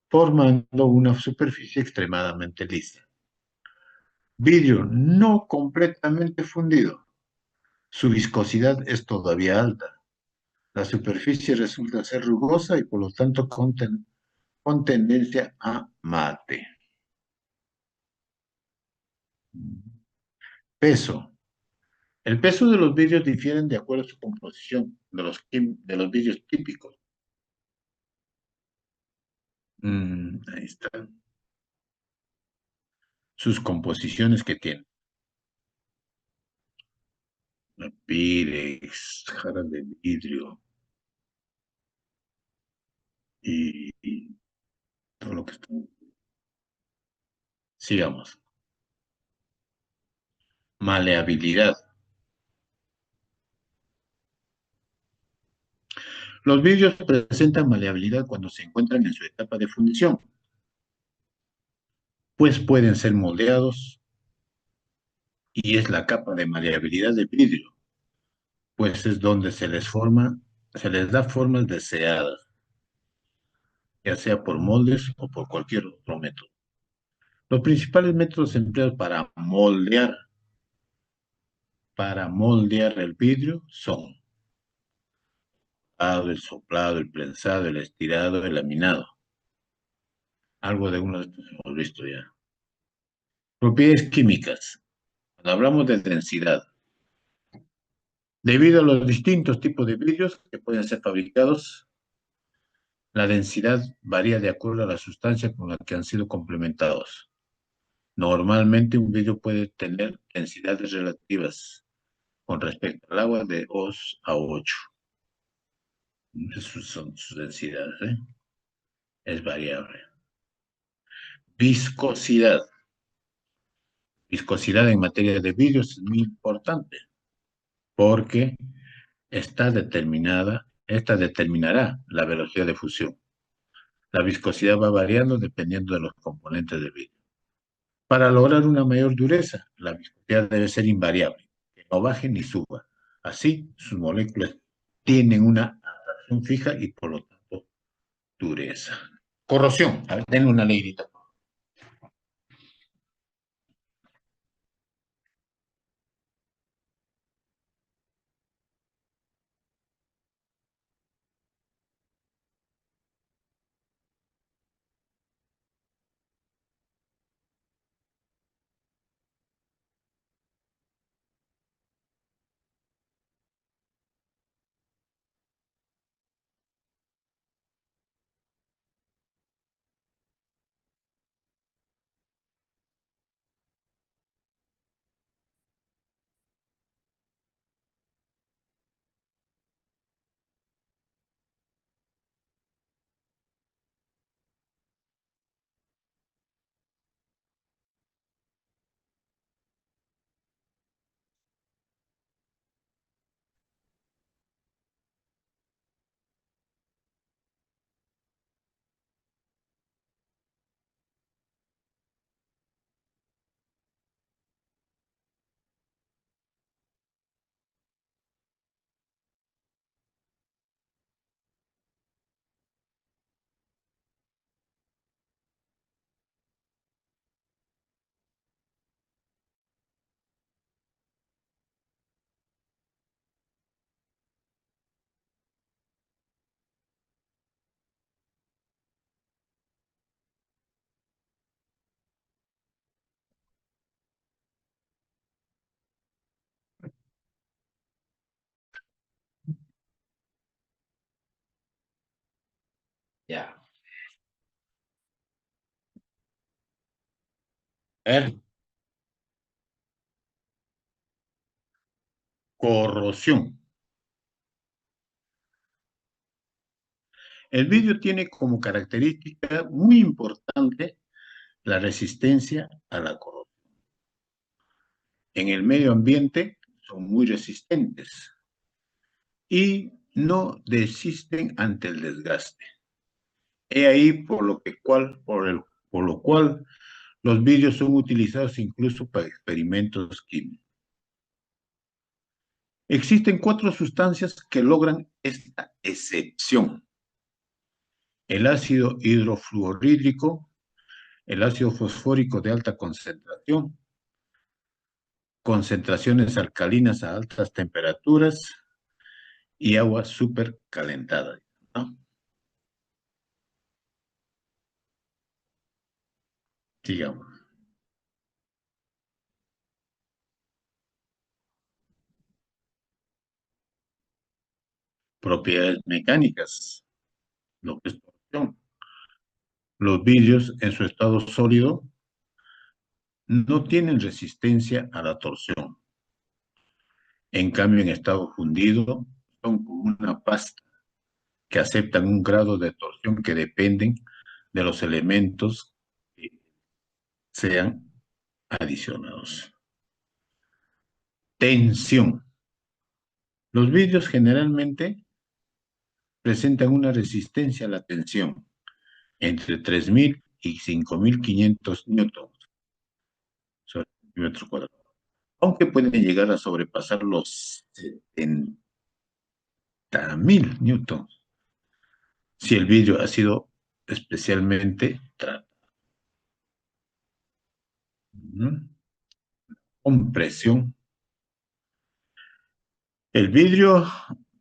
formando una superficie extremadamente lisa. Vidrio no completamente fundido Su viscosidad es todavía alta. La superficie resulta ser rugosa y por lo tanto con tendencia a mate. Peso. El peso de los vidrios difieren de acuerdo a su composición de los vidrios típicos. Ahí está. Sus composiciones que tienen. La Pirex, jarras de vidrio y todo lo que está. Sigamos. Maleabilidad. Los vidrios presentan maleabilidad cuando se encuentran en su etapa de fundición, pues pueden ser moldeados y es la capa de maleabilidad del vidrio, pues es donde se les da formas deseadas, ya sea por moldes o por cualquier otro método. Los principales métodos empleados para moldear el vidrio son el soplado, el prensado, el estirado, el laminado. Algo de uno de estos hemos visto ya. Propiedades químicas. Cuando hablamos de densidad, debido a los distintos tipos de vidrios que pueden ser fabricados, la densidad varía de acuerdo a la sustancia con la que han sido complementados. Normalmente un vidrio puede tener densidades relativas con respecto al agua de 2 a 8. Esas son sus densidades, ¿eh? Es variable. Viscosidad. Viscosidad en materia de vidrios es muy importante porque esta determinará la velocidad de fusión. La viscosidad va variando dependiendo de los componentes del vidrio. Para lograr una mayor dureza, la viscosidad debe ser invariable, que no baje ni suba. Así, sus moléculas tienen una atracción fija y por lo tanto dureza. Corrosión. A ver, denle una leidita. Ya. A ver, corrosión. El vidrio tiene como característica muy importante la resistencia a la corrosión. En el medio ambiente son muy resistentes y no desisten ante el desgaste. He ahí por lo cual los vidrios son utilizados incluso para experimentos químicos. Existen 4 sustancias que logran esta excepción: el ácido hidrofluorhídrico, el ácido fosfórico de alta concentración, concentraciones alcalinas a altas temperaturas y agua supercalentada, ¿no? Digamos, propiedades mecánicas, lo que es torsión. Los vidrios en su estado sólido no tienen resistencia a la torsión. En cambio, en estado fundido, son como una pasta que aceptan un grado de torsión que dependen de los elementos que sean adicionados. Tensión. Los vidrios generalmente presentan una resistencia a la tensión entre 3.000 y 5.500 newtons sobre centímetro cuadrado, aunque pueden llegar a sobrepasar los 70.000 newtons si el vidrio ha sido especialmente tratado. Compresión. El vidrio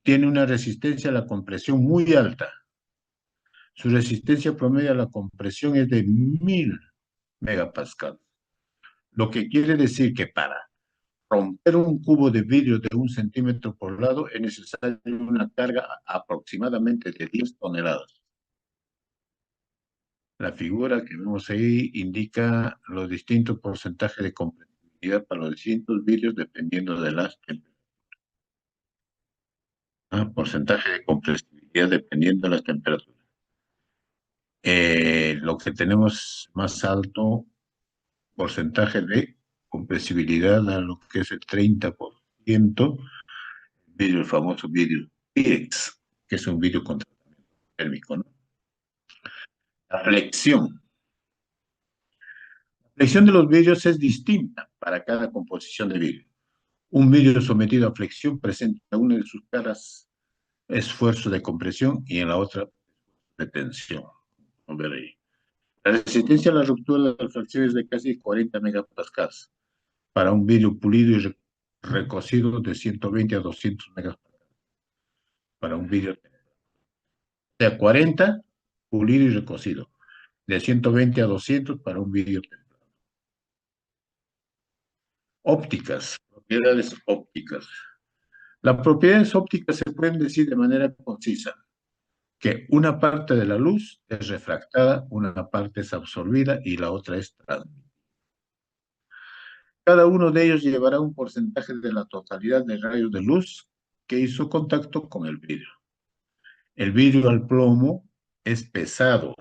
tiene una resistencia a la compresión muy alta. Su resistencia promedio a la compresión es de 1.000 megapascal, lo que quiere decir que para romper un cubo de vidrio de 1 centímetro por lado es necesaria una carga aproximadamente de 10 toneladas. La figura que vemos ahí indica los distintos porcentajes de compresibilidad para los distintos vidrios dependiendo de las temperaturas. Porcentaje de compresibilidad dependiendo de las temperaturas. Lo que tenemos más alto porcentaje de compresibilidad a lo que es el 30%, vidrio, el famoso vidrio Pirex, que es un vidrio con tratamiento térmico, ¿no? La flexión. La flexión de los vidrios es distinta para cada composición de vidrio. Un vidrio sometido a flexión presenta en una de sus caras esfuerzo de compresión y en la otra de tensión. Vamos a ver ahí. La resistencia a la ruptura de la fracción es de casi 40 megapascales para un vidrio pulido y recocido de 120 a 200 megapascales para un vidrio, o sea, 40 pulido y recocido, de 120 a 200 para un vidrio templado. Ópticas, propiedades ópticas. Las propiedades ópticas se pueden decir de manera concisa que una parte de la luz es refractada, una parte es absorbida y la otra es transmitida. Cada uno de ellos llevará un porcentaje de la totalidad de rayos de luz que hizo contacto con el vidrio. El vidrio al plomo es pesado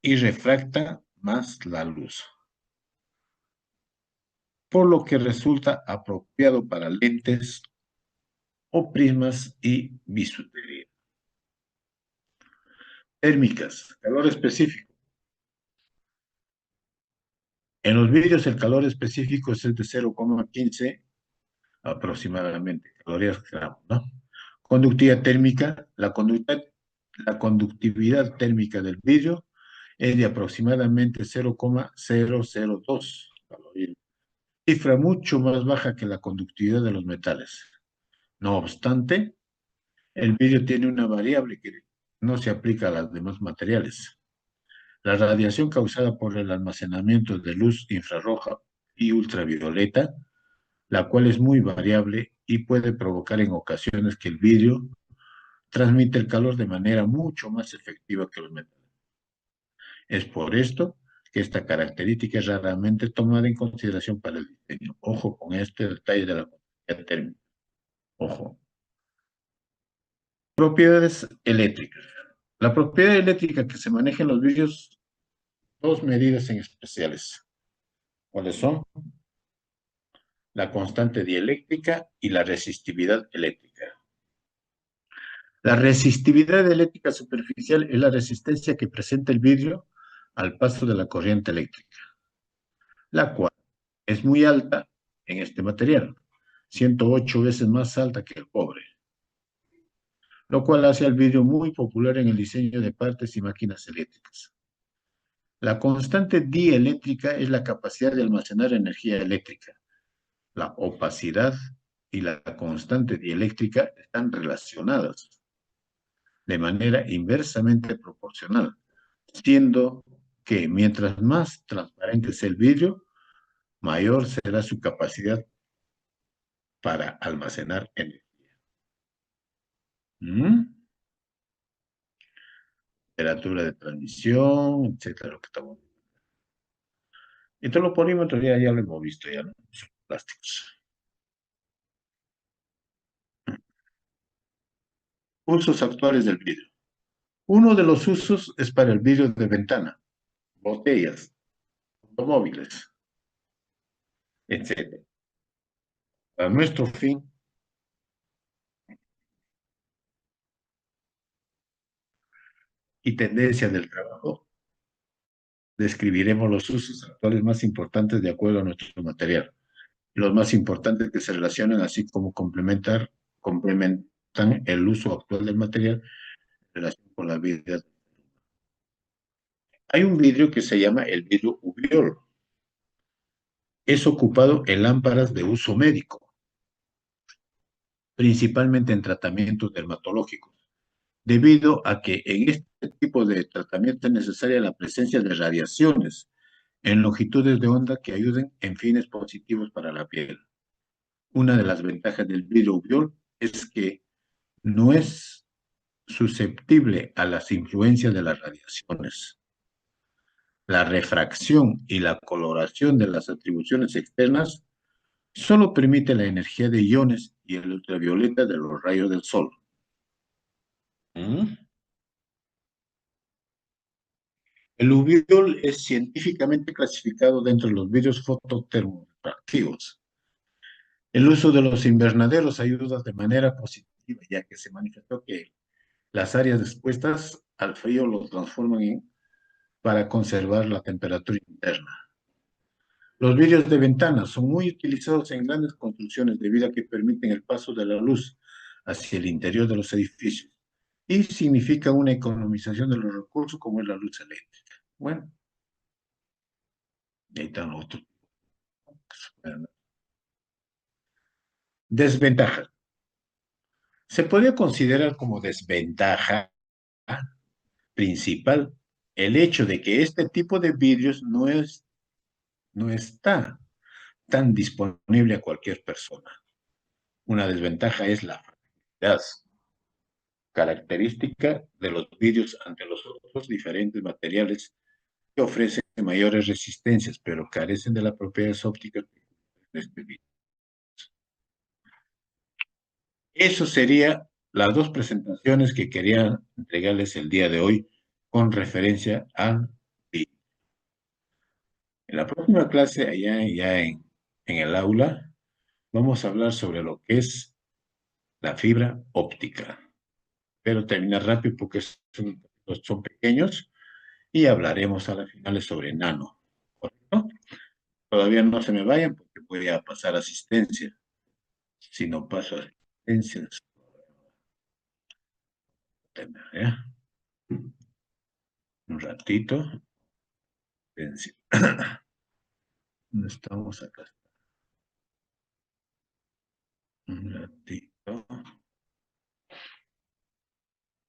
y refracta más la luz, por lo que resulta apropiado para lentes o prismas y bisutería. Térmicas, calor específico. En los vidrios el calor específico es el de 0,15 aproximadamente calorías gramos, ¿no? Conductividad térmica, la conductividad térmica del vidrio es de aproximadamente 0,002 calorías, cifra mucho más baja que la conductividad de los metales. No obstante, el vidrio tiene una variable que no se aplica a los demás materiales. La radiación causada por el almacenamiento de luz infrarroja y ultravioleta, la cual es muy variable y puede provocar en ocasiones que el vidrio transmite el calor de manera mucho más efectiva que los metales. Es por esto que esta característica es raramente tomada en consideración para el diseño. Ojo con este detalle de la conductividad térmica. Ojo. Propiedades eléctricas. La propiedad eléctrica que se maneja en los vidrios, dos medidas en especiales. ¿Cuáles son? La constante dieléctrica y la resistividad eléctrica. La resistividad eléctrica superficial es la resistencia que presenta el vidrio al paso de la corriente eléctrica, la cual es muy alta en este material, 108 veces más alta que el cobre, lo cual hace al vidrio muy popular en el diseño de partes y máquinas eléctricas. La constante dieléctrica es la capacidad de almacenar energía eléctrica, la opacidad y la constante dieléctrica están relacionadas de manera inversamente proporcional, siendo que mientras más transparente sea el vidrio, mayor será su capacidad para almacenar energía. ¿Mm? Temperatura de transmisión, etcétera, lo que estamos. Entonces los polímetros ya lo hemos visto, ya no son plásticos. Usos actuales del vidrio. Uno de los usos es para el vidrio de ventana, botellas, automóviles, etcétera. Para nuestro fin y tendencia del trabajo, describiremos los usos actuales más importantes de acuerdo a nuestro material. Los más importantes que se relacionan, así como complementan el uso actual del material en relación con la vida. Hay un vidrio que se llama el vidrio ubiol. Es ocupado en lámparas de uso médico, principalmente en tratamientos dermatológicos, debido a que en este tipo de tratamiento es necesaria la presencia de radiaciones en longitudes de onda que ayuden en fines positivos para la piel. Una de las ventajas del vidrio ubiol es que no es susceptible a las influencias de las radiaciones. La refracción y la coloración de las atribuciones externas solo permite la energía de iones y el ultravioleta de los rayos del sol. ¿Mm? El ubiol es científicamente clasificado dentro de los vidrios fototermorefractivos. El uso de los invernaderos ayuda de manera positiva, ya que se manifestó que las áreas expuestas al frío lo transforman para conservar la temperatura interna. Los vidrios de ventanas son muy utilizados en grandes construcciones debido a que permiten el paso de la luz hacia el interior de los edificios y significa una economización de los recursos como es la luz eléctrica. Bueno, ahí están los otros. Desventaja. Se podría considerar como desventaja principal el hecho de que este tipo de vidrios no está tan disponible a cualquier persona. Una desventaja es la fragilidad, característica de los vidrios ante los otros diferentes materiales que ofrecen mayores resistencias, pero carecen de las propiedades ópticas de este vidrio. Eso sería las dos presentaciones que quería entregarles el día de hoy con referencia al vidrio. En la próxima clase, en el aula, vamos a hablar sobre lo que es la fibra óptica. Pero terminar rápido porque son pequeños y hablaremos a las finales sobre nano. ¿Correcto? Todavía no se me vayan porque voy a pasar asistencia. Si no paso asistencia, ¿ya? Un ratito. ¿Dónde estamos acá? Un ratito.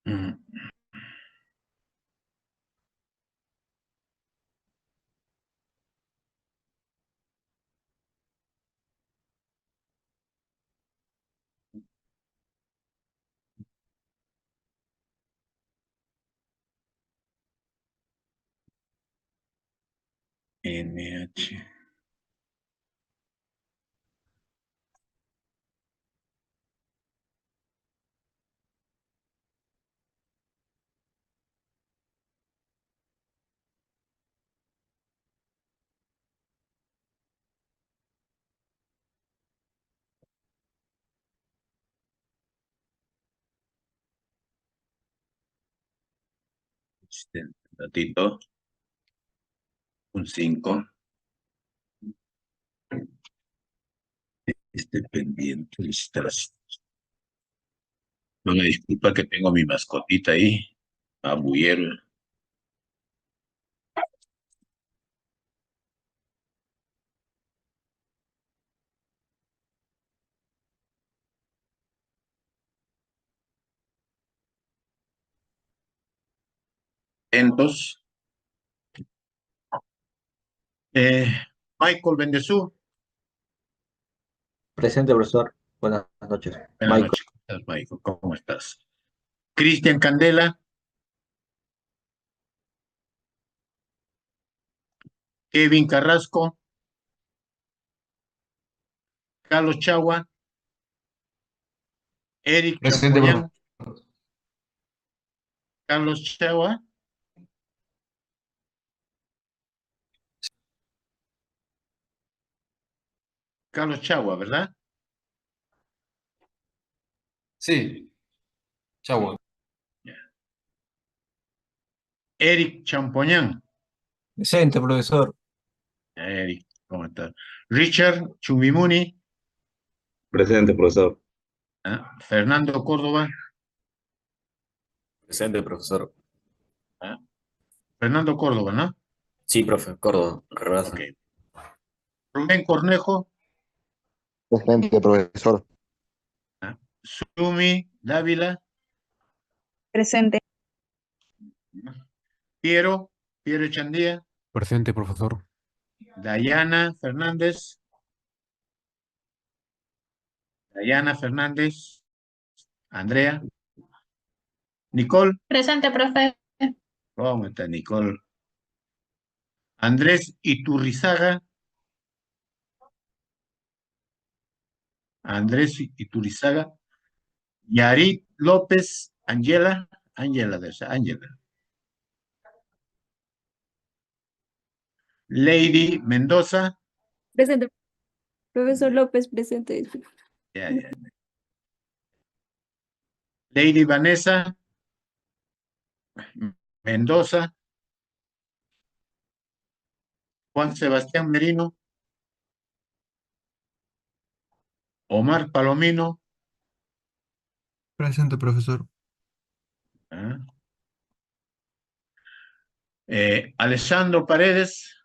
Mm, NH. Un ratito. Un 5. Este pendiente. No me disculpa que tengo mi mascotita ahí. A Buller. atentos. Eh, Michael Bendezú, Presente, profesor. Buenas noches. buenas Michael. noches. ¿Cómo estás, Michael? ¿Cómo estás? Cristian Candela, Kevin Carrasco, Carlos Chagua, Eric Presente, Champoñán, profesor. Carlos Chagua, Carlos Chagua, ¿verdad? Sí, chau. Eric Champoñán, Presente, profesor. Eric, ¿cómo estás? Richard Chumimuni, Presente, profesor. Fernando Córdoba, Presente, profesor. ¿ah? Fernando Córdoba, ¿no? Sí, profe, Córdoba, Rebaza. Ok. Rubén Cornejo, Presente, profesor. Sumi Dávila, Presente. Piero, Piero Echandía, Presente, profesor. Dayana Fernández, Dayana Fernández, Andrea, Nicole, Presente, profe. ¿cómo está Nicole? Andrés Iturrizaga, Andrés Iturrizaga, Yarit López, Ángela, Lady Mendoza, Presente. Profesor López, presente. ya, ya. Lady Vanessa Mendoza, Juan Sebastián Merino, Omar Palomino, Presente, profesor. ¿ah? Alessandro Paredes,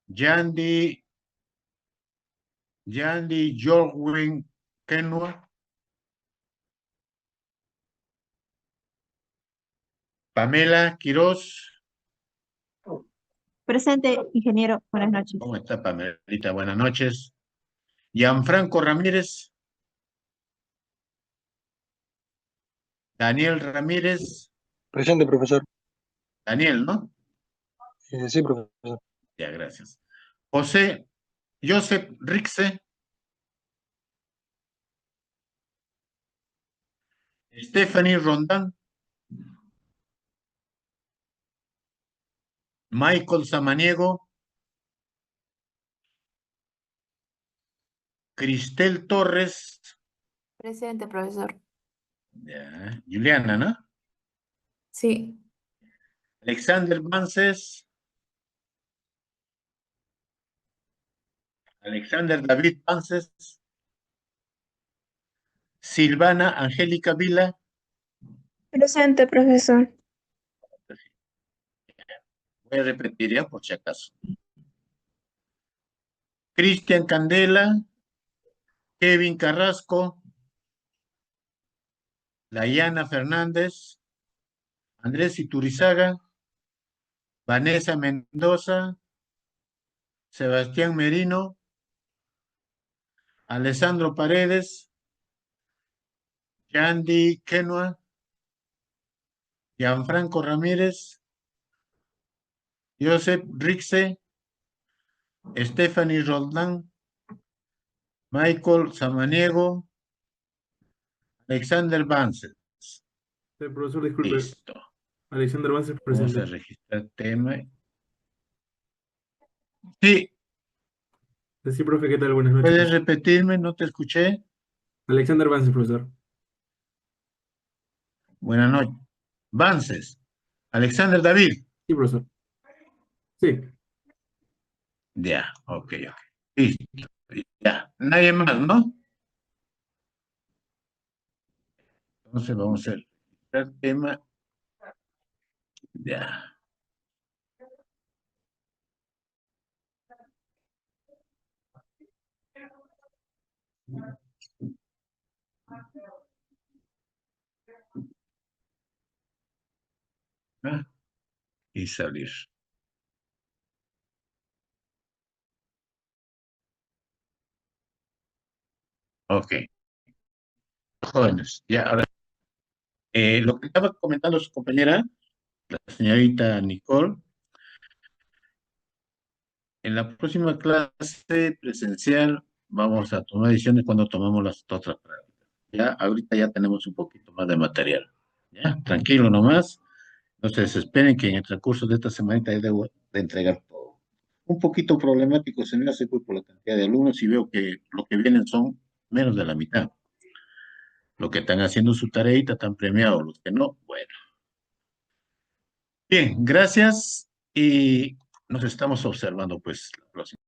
Yandy Jorwin Kenua, Pamela Quiroz, Presente, ingeniero. Buenas noches. ¿cómo está Pamelita? Buenas noches. Gianfranco Ramírez, Daniel Ramírez, Presente, profesor. Daniel, ¿no? Sí, profesor. Ya, gracias. Joseph Rixe, Stephanie Rondán, Michael Samaniego, Cristel Torres, Presente, profesor. ya, Juliana, ¿no? Sí. Alexander Manses, Alexander David Manses, Silvana Angélica Vila, Presente, profesor. voy a repetir ya por si acaso. Cristian Candela, Kevin Carrasco, Dayana Fernández, Andrés Iturizaga, Vanessa Mendoza, Sebastián Merino, Alessandro Paredes, Yandy Kenua, Gianfranco Ramírez, Joseph Rixe, Stephanie Roldán, Michael Samaniego, Alexander Vance. Profesor, disculpe. Listo. Alexander Vance es Vamos a presente. registrar tema. Sí, Sí, profe, ¿qué tal? Buenas ¿puedes noches. repetirme? No te escuché. Alexander Vance, profesor. Buenas noches. Vances. Alexander David. Sí, profesor. Sí. Ya, ok, ok. Listo. Ya, nadie más, ¿no? Entonces vamos a registrar tema. Ya. acá y salir. Ok. Jóvenes, ya ahora. Lo que estaba comentando su compañera, la señorita Nicole, en la próxima clase presencial vamos a tomar decisiones cuando tomamos las otras prácticas. Ya, ahorita ya tenemos un poquito más de material. Ya, tranquilo nomás. No se desesperen que en el transcurso de esta semanita ya debo de entregar todo. Un poquito problemático se me hace pues, por la cantidad de alumnos y veo que lo que vienen son menos de la mitad. Los que están haciendo su tareita están premiados, los que no, bueno. Bien, gracias y nos estamos observando pues la próxima.